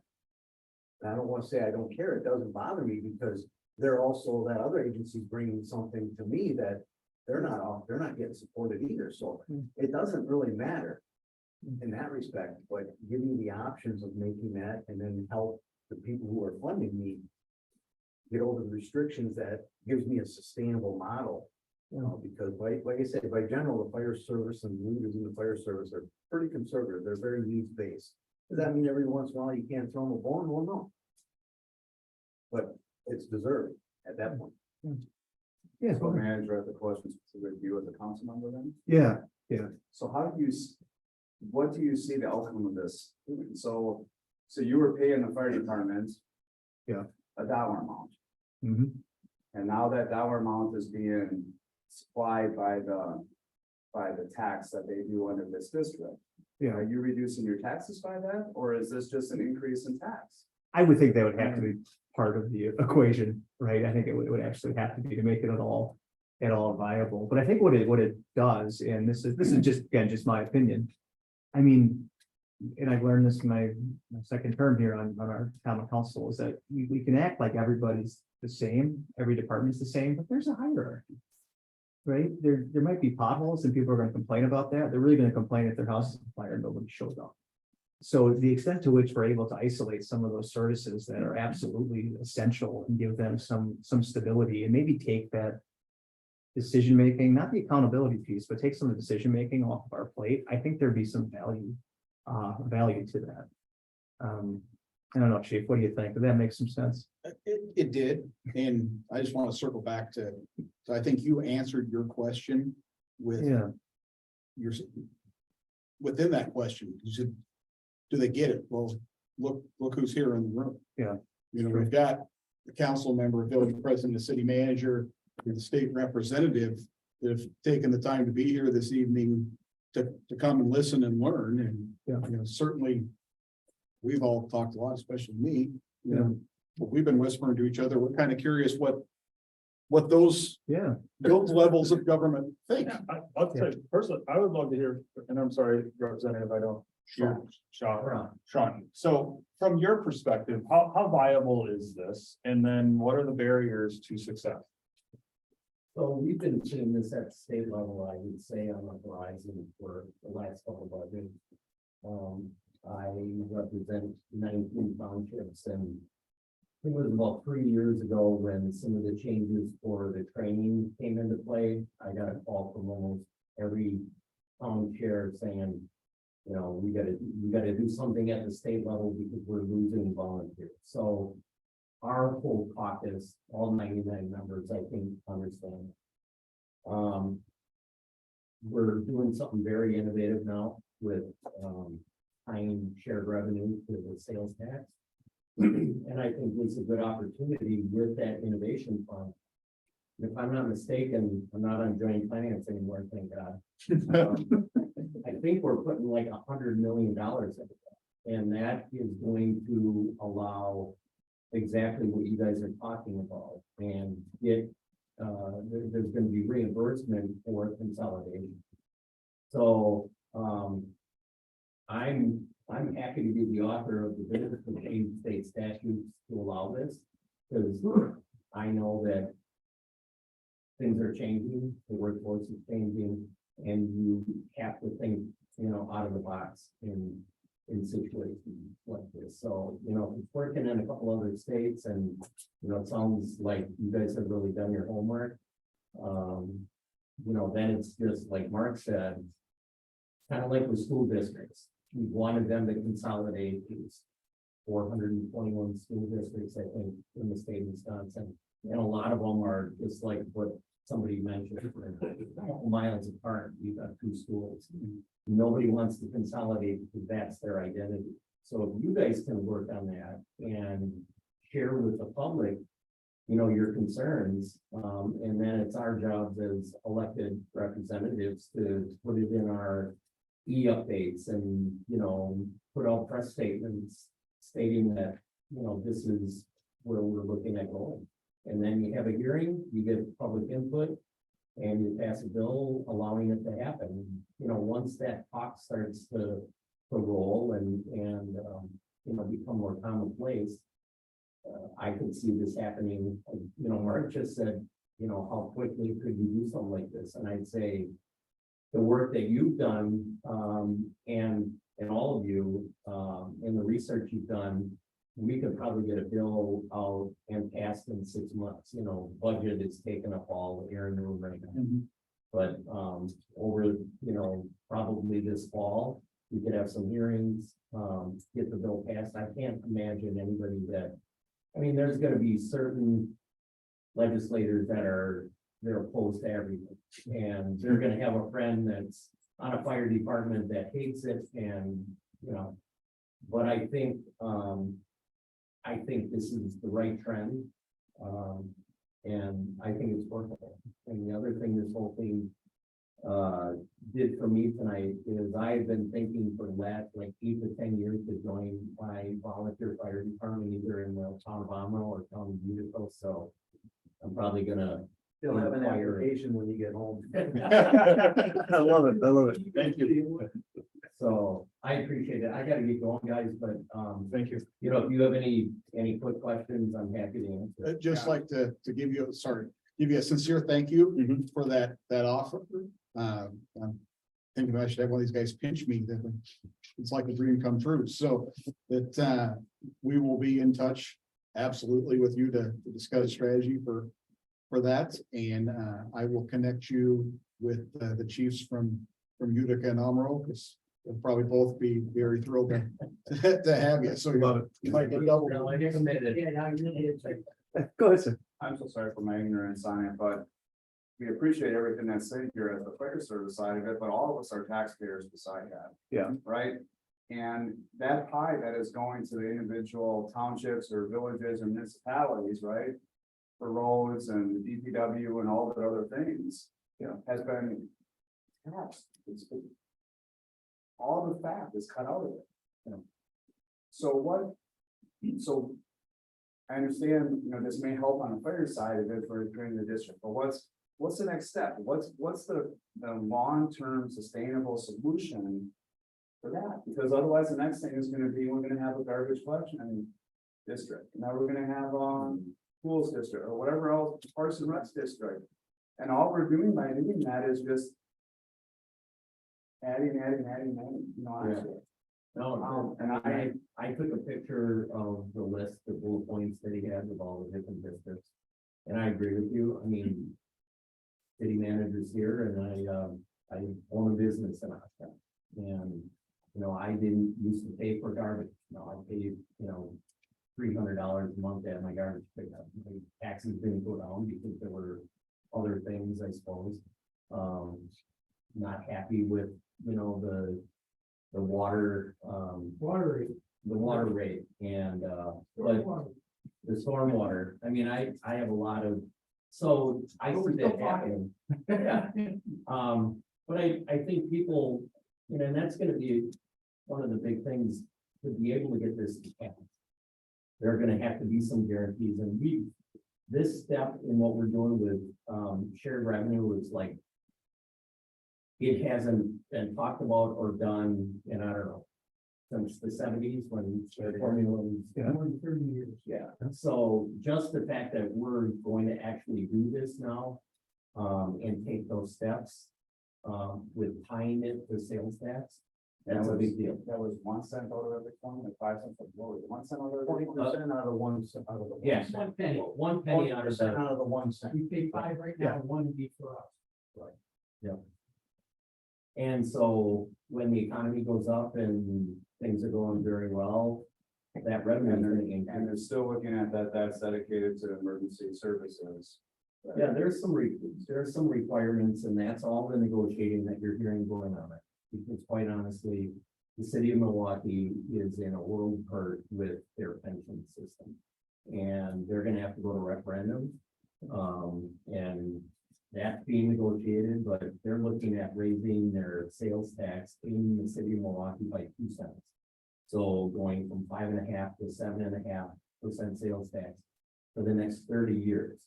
And I don't want to say I don't care. It doesn't bother me, because they're also, that other agency's bringing something to me that they're not getting supported either. So it doesn't really matter in that respect, but give me the options of making that and then help the people who are funding me get over the restrictions. That gives me a sustainable model. Because like I said, by general, the fire service and leaders in the fire service are pretty conservative. They're very needs-based. Does that mean every once in a while you can't throw them a bone? Well, no. But it's deserved at that point. Yeah. So manager at the questions specific to you as a council member then? Yeah. So how do you, what do you see the outcome of this? So you were paying the fire department. Yeah. A dollar amount. And now that dollar amount is being supplied by the tax that they do under this district. Yeah. Are you reducing your taxes by that, or is this just an increase in tax? I would think that would have to be part of the equation, right? I think it would actually have to be to make it at all viable. But I think what it does, and this is just, again, just my opinion. I mean, and I've learned this in my second term here on our town council, is that we can act like everybody's the same, every department's the same, but there's a hierarchy. Right? There might be potholes and people are gonna complain about that. They're really gonna complain if their house is on fire and nobody shows up. So the extent to which we're able to isolate some of those services that are absolutely essential and give them some stability and maybe take that decision-making, not the accountability piece, but take some of the decision-making off of our plate, I think there'd be some value to that. I don't know, Chief, what do you think? Does that make some sense? It did, and I just want to circle back to, so I think you answered your question with Yeah, your, within that question, you said, do they get it? Well, look who's here in the room. Yeah. You know, we've got the council member, village president, the city manager, the state representative that have taken the time to be here this evening to come and listen and learn, and, you know, certainly we've all talked a lot, especially me, you know, but we've been whispering to each other. We're kind of curious what those yeah. levels of government think. I'll tell you, personally, I would love to hear, and I'm sorry, Representative, I don't. Sean, so from your perspective, how viable is this? And then what are the barriers to success? So we've been seeing this at the state level, I would say, on the horizon for the last couple of budgets. I represent 19 townships, and it was about 3 years ago when some of the changes for the training came into play. I got a call from almost every town chair saying, you know, we gotta do something at the state level because we're losing volunteers. So our whole caucus, all 99 members, I think, understand. We're doing something very innovative now with tying shared revenue to the sales tax. And I think it's a good opportunity with that innovation fund. If I'm not mistaken, I'm not on joint finance anymore, thank God. I think we're putting like $100 million into that, and that is going to allow exactly what you guys are talking about, and there's going to be reimbursement for consolidation. So I'm happy to be the author of the bill to change state statutes to allow this, because I know that things are changing, the workforce is changing, and you have to think, you know, out of the box in situations like this. So, you know, it's working in a couple other states, and, you know, it sounds like you guys have really done your homework. You know, then it's just like Mark said, kind of like with school districts. We wanted them to consolidate these 421 school districts, I think, in the state of Wisconsin. And a lot of them are just like what somebody mentioned, miles apart, you've got two schools. Nobody wants to consolidate because that's their identity. So if you guys can work on that and share with the public, you know, your concerns, and then it's our jobs as elected representatives to put it in our e-updates and, you know, put out press statements stating that, you know, this is where we're looking at going. And then you have a hearing, you get public input, and you pass a bill allowing it to happen. You know, once that talk starts to roll and you know, become more commonplace, I could see this happening. You know, Mark just said, you know, how quickly could you do something like this? And I'd say the work that you've done, and all of you, and the research you've done, we could probably get a bill out and passed in 6 months. You know, budget is taking up all the air in the room right now. But over, you know, probably this fall, we could have some hearings, get the bill passed. I can't imagine anybody that, I mean, there's gonna be certain legislators that they're opposed to everything. And they're gonna have a friend that's on a fire department that hates it, and, you know, but I think this is the right trend. And I think it's workable. And the other thing this whole thing did for me tonight is I've been thinking for the last like 8 to 10 years to join my volunteer fire department, either in the town of Amro or town of Utica. So I'm probably gonna. You'll have an inquire. application when you get home. I love it. I love it. Thank you. So I appreciate it. I gotta get going, guys, but, Thank you. you know, if you have any quick questions, I'm happy to answer. I'd just like to give you, give you a sincere thank you Mhm. for that offer. I'm thinking I should have one of these guys pinch me, that it's like a dream come true, so that, we will be in touch absolutely with you to discuss strategy for that, and, I will connect you with, the chiefs from Utica and Amro, because they'll probably both be very thrilled to have you, so you might get double. No, I'm committed. Go ahead, sir. I'm so sorry for my ignorance on it, but we appreciate everything that's said here as the fire service side of it, but all of us are taxpayers beside that. Yeah. Right? And that pie that is going to the individual townships or villages or municipalities, right? For roads and the DPW and all the other things. Yeah. Has been taxed. All the fat is cut out of it. You know. So I understand, this may help on the fire side of it for during the district, but what's the next step? What's the long-term sustainable solution for that? Because otherwise, the next thing is gonna be, we're gonna have a garbage collection district. Now we're gonna have, schools district or whatever else, Parks and Recs district. And all we're doing by doing that is just adding, honestly. No, and I took a picture of the list of bullet points that he had with all the different districts. And I agree with you. I mean, city manager's here and I own a business in Oshkosh. And, I didn't used to pay for garbage. I paid, $300 a month to have my garbage picked up. My taxes didn't go down because there were other things, I suppose. Not happy with, the water, Water. the water rate and, but the stormwater, I mean, I have a lot of, so I see that happening. Yeah. But I think people, and that's gonna be one of the big things to be able to get this to happen. There are gonna have to be some guarantees, and this step in what we're doing with, shared revenue is like, it hasn't been talked about or done in, I don't know, since the 70s when the formula was. More than 30 years. Yeah, so just the fact that we're going to actually do this now, and take those steps, with tying it to sales tax, that's a big deal. That was 1 cent out of every coin, like 5 cents, what was it, 1 cent out of every 20% coin? out of 1 cent, out of the. Yeah. 1 penny. 1 penny out of 20% the, out of the 1 cent. We pay 5 right now, 1 would be for us. and so when the economy goes up and things are going very well, that revenue is gonna increase. And they're still looking at that's dedicated to emergency services. Yeah, there's some requirements, and that's all the negotiating that you're hearing going on. Because quite honestly, the city of Milwaukee is in a world hurt with their pension system. And they're gonna have to go to referendum. And that's being negotiated, but they're looking at raising their sales tax in the city of Milwaukee by 2 cents. So going from 5.5% to 7.5% sales tax for the next 30 years.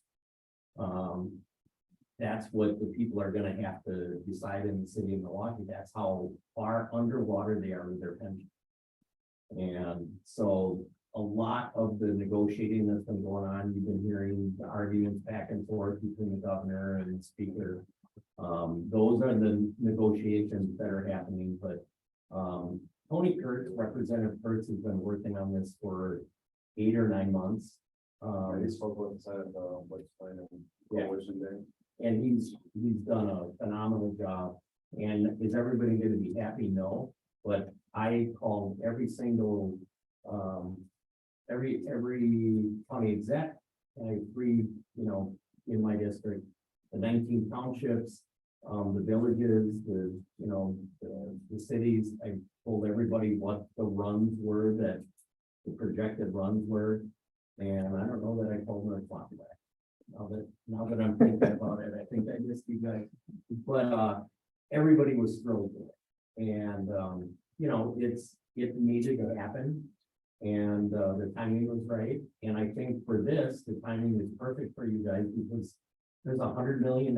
That's what the people are gonna have to decide in the city of Milwaukee. That's how far underwater they are with their pension. And so a lot of the negotiating that's been going on, you've been hearing the arguments back and forth between the governor and the speaker. Those are the negotiations that are happening, but, Tony Kurtz, Representative Kurtz, has been working on this for 8 or 9 months. They spoke with the side of what's going on, Yeah. coalition day. And he's done a phenomenal job. And is everybody gonna be happy? No, but I called every single, every county exec, and I in my district, the 19 townships, the villages, the cities. I told everybody what the runs were, that the projected runs were. And I don't know that I told them to talk back. Now that I'm thinking about it, I think I missed you guys. But, everybody was thrilled with it. And, you know, it needed to happen. And, the timing was right. And I think for this, the timing is perfect for you guys because there's $100 million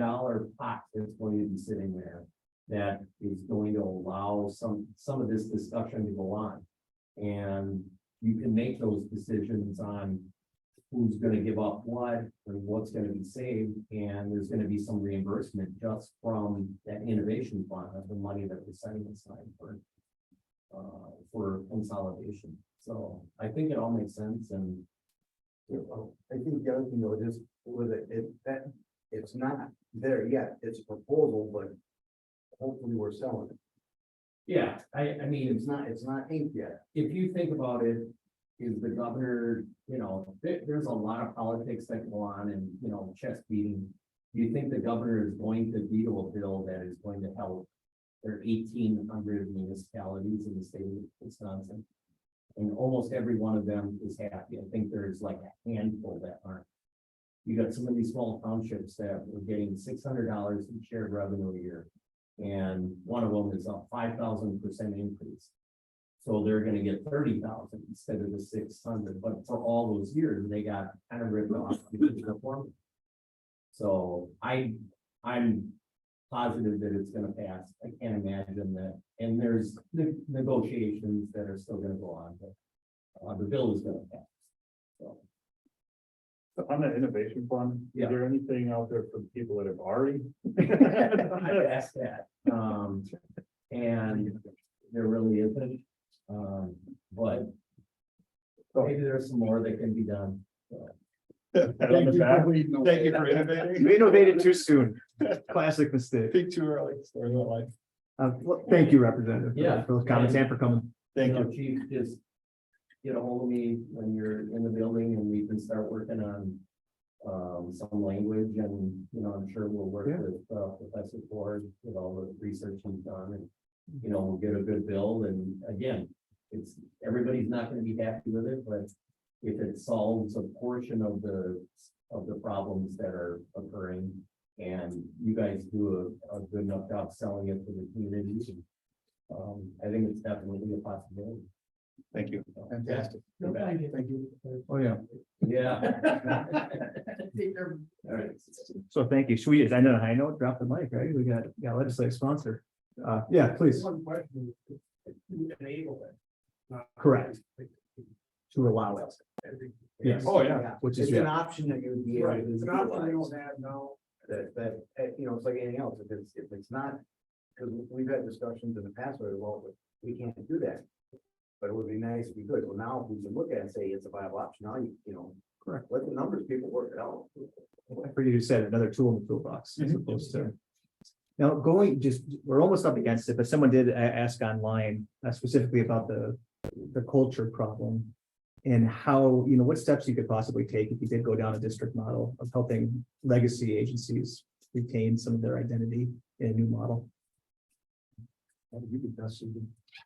pot that's going to be sitting there that is going to allow some of this discussion to go on. And you can make those decisions on who's gonna give up what and what's gonna be saved, and there's gonna be some reimbursement just from that innovation fund of the money that we're setting aside for consolidation. So I think it all makes sense, and I think the other thing though, just with that it's not there yet, it's a proposal, but hopefully we're selling it. yeah, I mean, It's not inked yet. if you think about it, is the governor, you know, there's a lot of politics that go on and, you know, chest beating. Do you think the governor is going to veto a bill that is going to help their 1,800 municipalities in the state of Wisconsin? And almost every one of them is happy. I think there's like a handful that aren't. You got some of these small townships that are getting $600 in shared revenue a year. And one of them is a 5,000% increase. So they're gonna get 30,000 instead of the 600, but for all those years, they got kind of ripped off. Because of the formula. So I'm positive that it's gonna pass. I can't imagine that, and there's negotiations that are still gonna go on, but the bill is gonna pass. So, On the innovation fund, is Yeah. there anything out there for the people that have already? I asked that, and there really isn't, but maybe there's some more that can be done. On the back? Thank you for innovating. We innovated too soon. Classic mistake. Speak too early. Well, thank you, Representative, Yeah. for those comments and for coming. You know, Chief, just get a hold of me when you're in the building and we can start working on some language, and, you know, I'm sure we'll work Yeah. with Professor Ford with all the research he's done, and, you know, we'll get a good build. And again, everybody's not gonna be happy with it, but if it solves a portion of the problems that are occurring, and you guys do a good enough job selling it to the community, I think it's definitely a possibility. Thank you. Fantastic. No, thank you. Oh, yeah. Yeah. All right. So thank you. Should we, I know, I know, drop the mic, right? We got legislative sponsor. Yeah, please. One question, to enable it. Correct. To allow it. Yes. Oh, yeah. Which is, It's an option that you would be able Right, to. it's an option we utilize. don't have now. You know, it's like anything else, if it's not, because we've had discussions in the past where, well, we can't do that. But it would be nice if we could, well, now we can look at it and say it's a viable option, now you know. Correct. Let the numbers people work it out. for you to said, another tool in the toolbox as Mhm. opposed to. Now, we're almost up against it, but someone did ask online specifically about the culture problem. And how, you know, what steps you could possibly take if you did go down a district model of helping legacy agencies retain some of their identity in a new model.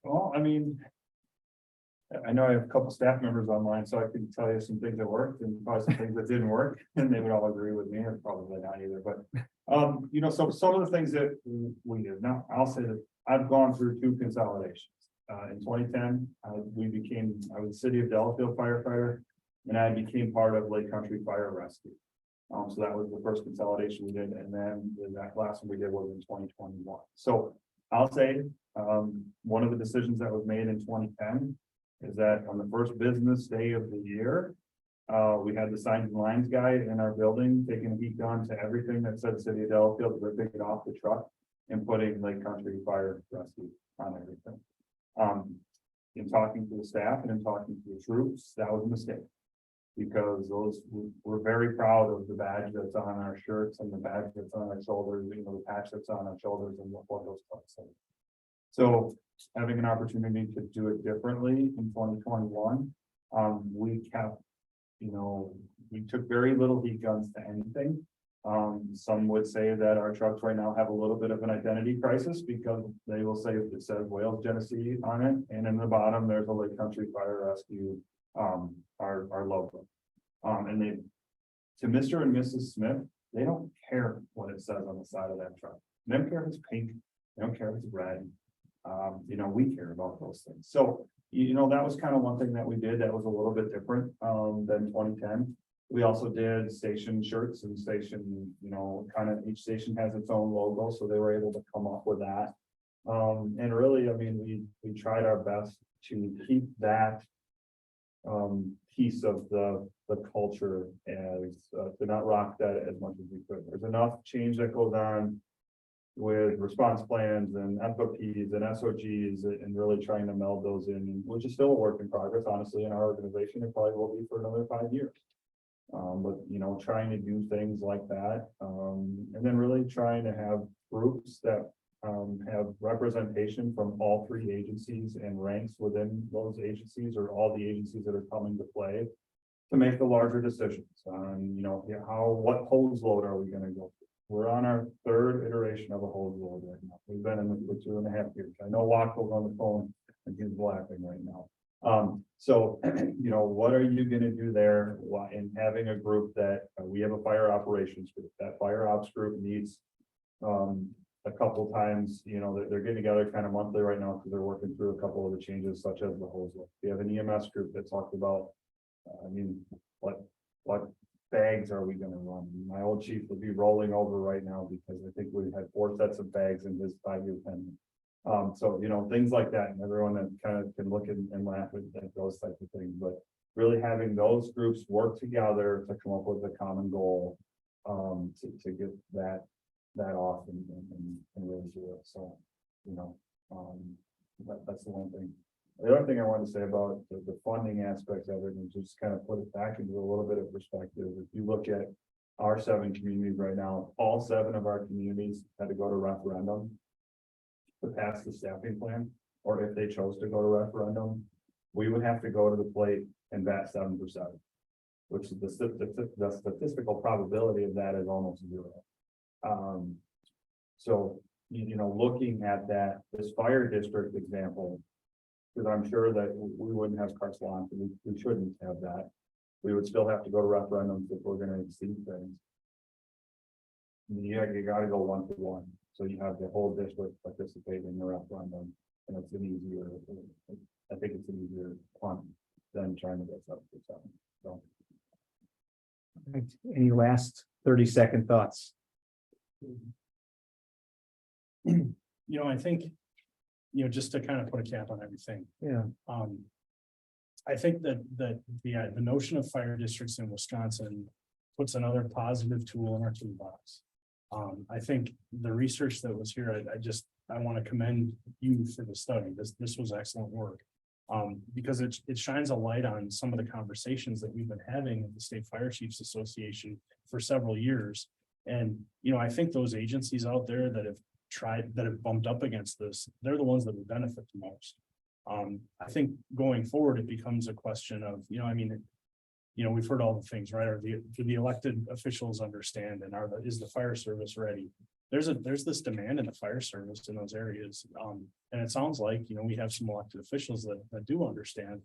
Well, I mean, I know I have a couple staff members online, so I can tell you some things that worked and probably some things that didn't work, and they would all agree with me, or probably not either, but. You know, so some of the things that we did, now, I'll say that I've gone through 2 consolidations. In 2010, I was City of Delafield firefighter, and I became part of Lake Country Fire Rescue. So that was the first consolidation we did, and then that last one we did was in 2021. So I'll say, one of the decisions that was made in 2010 is that on the first business day of the year, we had the signs and lines guy in our building taking a heat gun to everything that said City of Delafield, ripping it off the truck and putting Lake Country Fire Rescue on everything. In talking to the staff and in talking to the troops, that was a mistake. Because we're very proud of the badge that's on our shirts and the badge that's on our shoulders, you know, the patch that's on our shoulders and what those folks say. So having an opportunity to do it differently in 2021, we kept, you know, we took very little heat guns to anything. Some would say that our trucks right now have a little bit of an identity crisis because they will say it says Wales, Genesee on it, and in the bottom there's a Lake Country Fire Rescue, our logo. And they to Mr. and Mrs. Smith, they don't care what it says on the side of that truck. They don't care if it's pink, they don't care if it's red. We care about those things. So, that was kind of one thing that we did that was a little bit different, than 2010. We also did station shirts and station, kind of each station has its own logo, so they were able to come up with that. And really, we tried our best to keep that piece of the culture as to not rock that as much as we could. There's enough change that goes on with response plans and FOPs and SOGs and really trying to meld those in, which is still a work in progress, honestly, in our organization. It probably will be for another 5 years. But trying to do things like that, and then really trying to have groups that have representation from all 3 agencies and ranks within those agencies or all the agencies that are coming to play to make the larger decisions on, what hose load are we going to go? We're on our 3rd iteration of a hose load right now. We've been in this for 2.5 years. I know Wackel's on the phone and he's laughing right now. So, what are you gonna do there in having a group that we have a fire operations group, that fire ops group needs a couple times, they're getting together kind of monthly right now because they're working through a couple of the changes such as the hose load. We have an EMS group that talked about, what bags are we gonna run? My old chief would be rolling over right now because I think we had 4 sets of bags in his 5-year tenure. So, things like that, and everyone that kind of can look and laugh at those types of things, but really having those groups work together to come up with a common goal, to get that off and really do it. So, that's the one thing. The other thing I want to say about the funding aspects of it and just kind of put it back into a little bit of perspective. If you look at our 7 communities right now, all 7 of our communities had to go to referendum to pass the staffing plan, or if they chose to go to referendum, we would have to go to the plate and bat 7%, which is the statistical probability of that is almost 0. So, looking at this fire district example, because I'm sure that we wouldn't have carte blanche, we shouldn't have that. We would still have to go to referendums if we're going to exceed things. You got to go 1-to-1. So you have the whole district participate in the referendum, and it's I think it's an easier one than trying to get 7%. So. Any last 30-second thoughts? I think, just to kind of put a cap on everything. Yeah. I think that the notion of fire districts in Wisconsin puts another positive tool in our toolbox. I think the research that was here, I want to commend you for the study. This was excellent work. Because it shines a light on some of the conversations that we've been having at the State Fire Chiefs Association for several years. And, I think those agencies out there that have bumped up against this, they're the ones that would benefit the most. I think going forward, it becomes a question of, we've heard all the things, right? Do the elected officials understand, and is the fire service ready? There's this demand in the fire service in those areas. And it sounds like, we have some elected officials that do understand.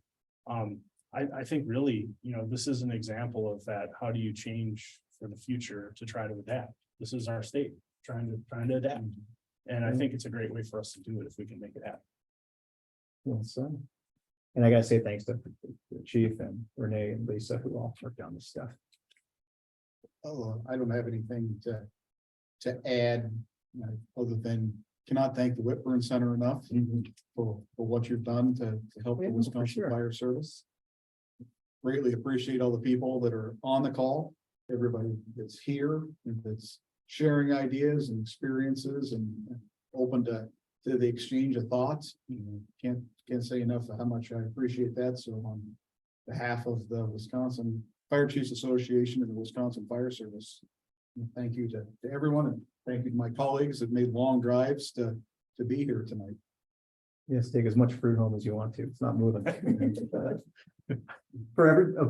I think really, this is an example of that. How do you change for the future to try to adapt? This is our state trying to adapt. And I think it's a great way for us to do it if we can make it happen. Well said. And I gotta say thanks to the chief and Renee and Lisa who all worked on this stuff. Oh, I don't have anything to add, other than cannot thank the Whitburn Center enough for what you've done to help the Yeah, for Wisconsin sure. Fire Service. Greatly appreciate all the people that are on the call, everybody that's here and that's sharing ideas and experiences and open to the exchange of thoughts. Can't say enough of how much I appreciate that. So on behalf of the Wisconsin Fire Chiefs Association and the Wisconsin Fire Service, thank you to everyone, and thank you to my colleagues that made long drives to be here tonight. Yes, take as much fruit home as you want to. It's not moving. Okay,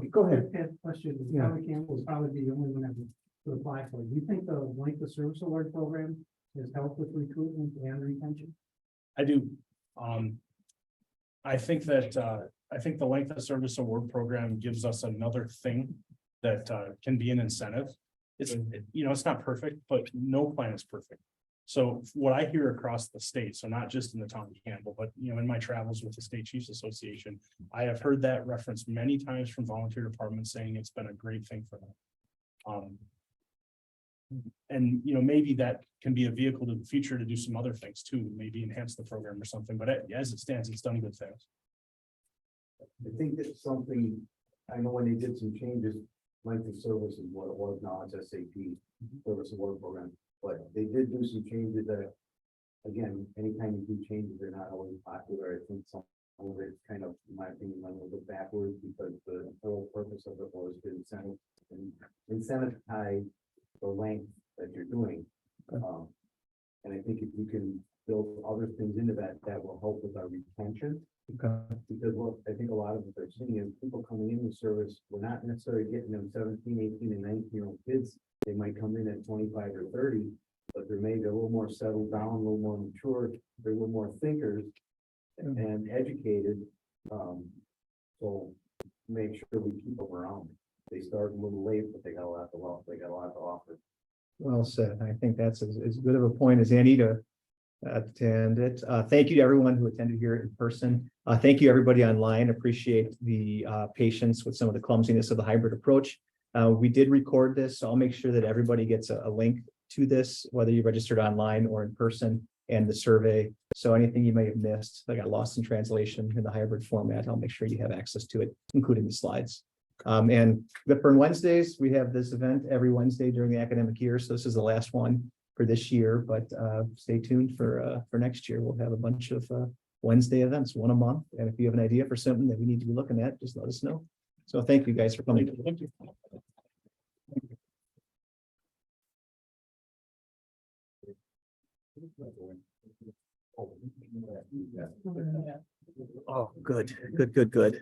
go ahead. I have a question. Yeah. Probably Campbell is probably the only one that would apply for it. Do you think the length of service award program has helped with recruitment and retention? I do. I think the length of service award program gives us another thing that can be an incentive. It's, it's not perfect, but no plan is perfect. So what I hear across the state, so not just in the town of Campbell, but in my travels with the State Chiefs Association, I have heard that referenced many times from volunteer departments saying it's been a great thing for them. And maybe that can be a vehicle to the future to do some other things too, maybe enhance the program or something, but as it stands, it's done good things. I think that's something, I know when they did some changes, length of service is what it was, now it's SAP, Service Award Program. But they did do some changes that, again, anytime you do changes, they're not always popular. I think some of it's kind of, in my opinion, went a little bit backwards because the whole purpose of it was to incentivize the length that you're doing. And I think if you can build other things into that, that will help with our retention. Because what I think a lot of what they're seeing is people coming in the service, we're not necessarily getting them 17, 18, and 19-year-old kids. They might come in at 25 or 30, but they're maybe a little more settled down, a little more mature, they're a little more thinkers and educated. So make sure we keep them around. They start a little late, but they got a lot to offer. They got a lot to offer. Well said. I think that's as good of a point as any to attend it. Thank you to everyone who attended here in person. Thank you, everybody online. Appreciate the patience with some of the clumsiness of the hybrid approach. We did record this, so I'll make sure that everybody gets a link to this, whether you registered online or in person, and the survey. So anything you may have missed that got lost in translation in the hybrid format, I'll make sure you have access to it, including the slides. And Whitburn Wednesdays, we have this event every Wednesday during the academic year. So this is the last one for this year, but stay tuned for next year. We'll have a bunch of Wednesday events, one a month. And if you have an idea for something that we need to be looking at, just let us know. So thank you guys for coming. Thank you. Oh, good.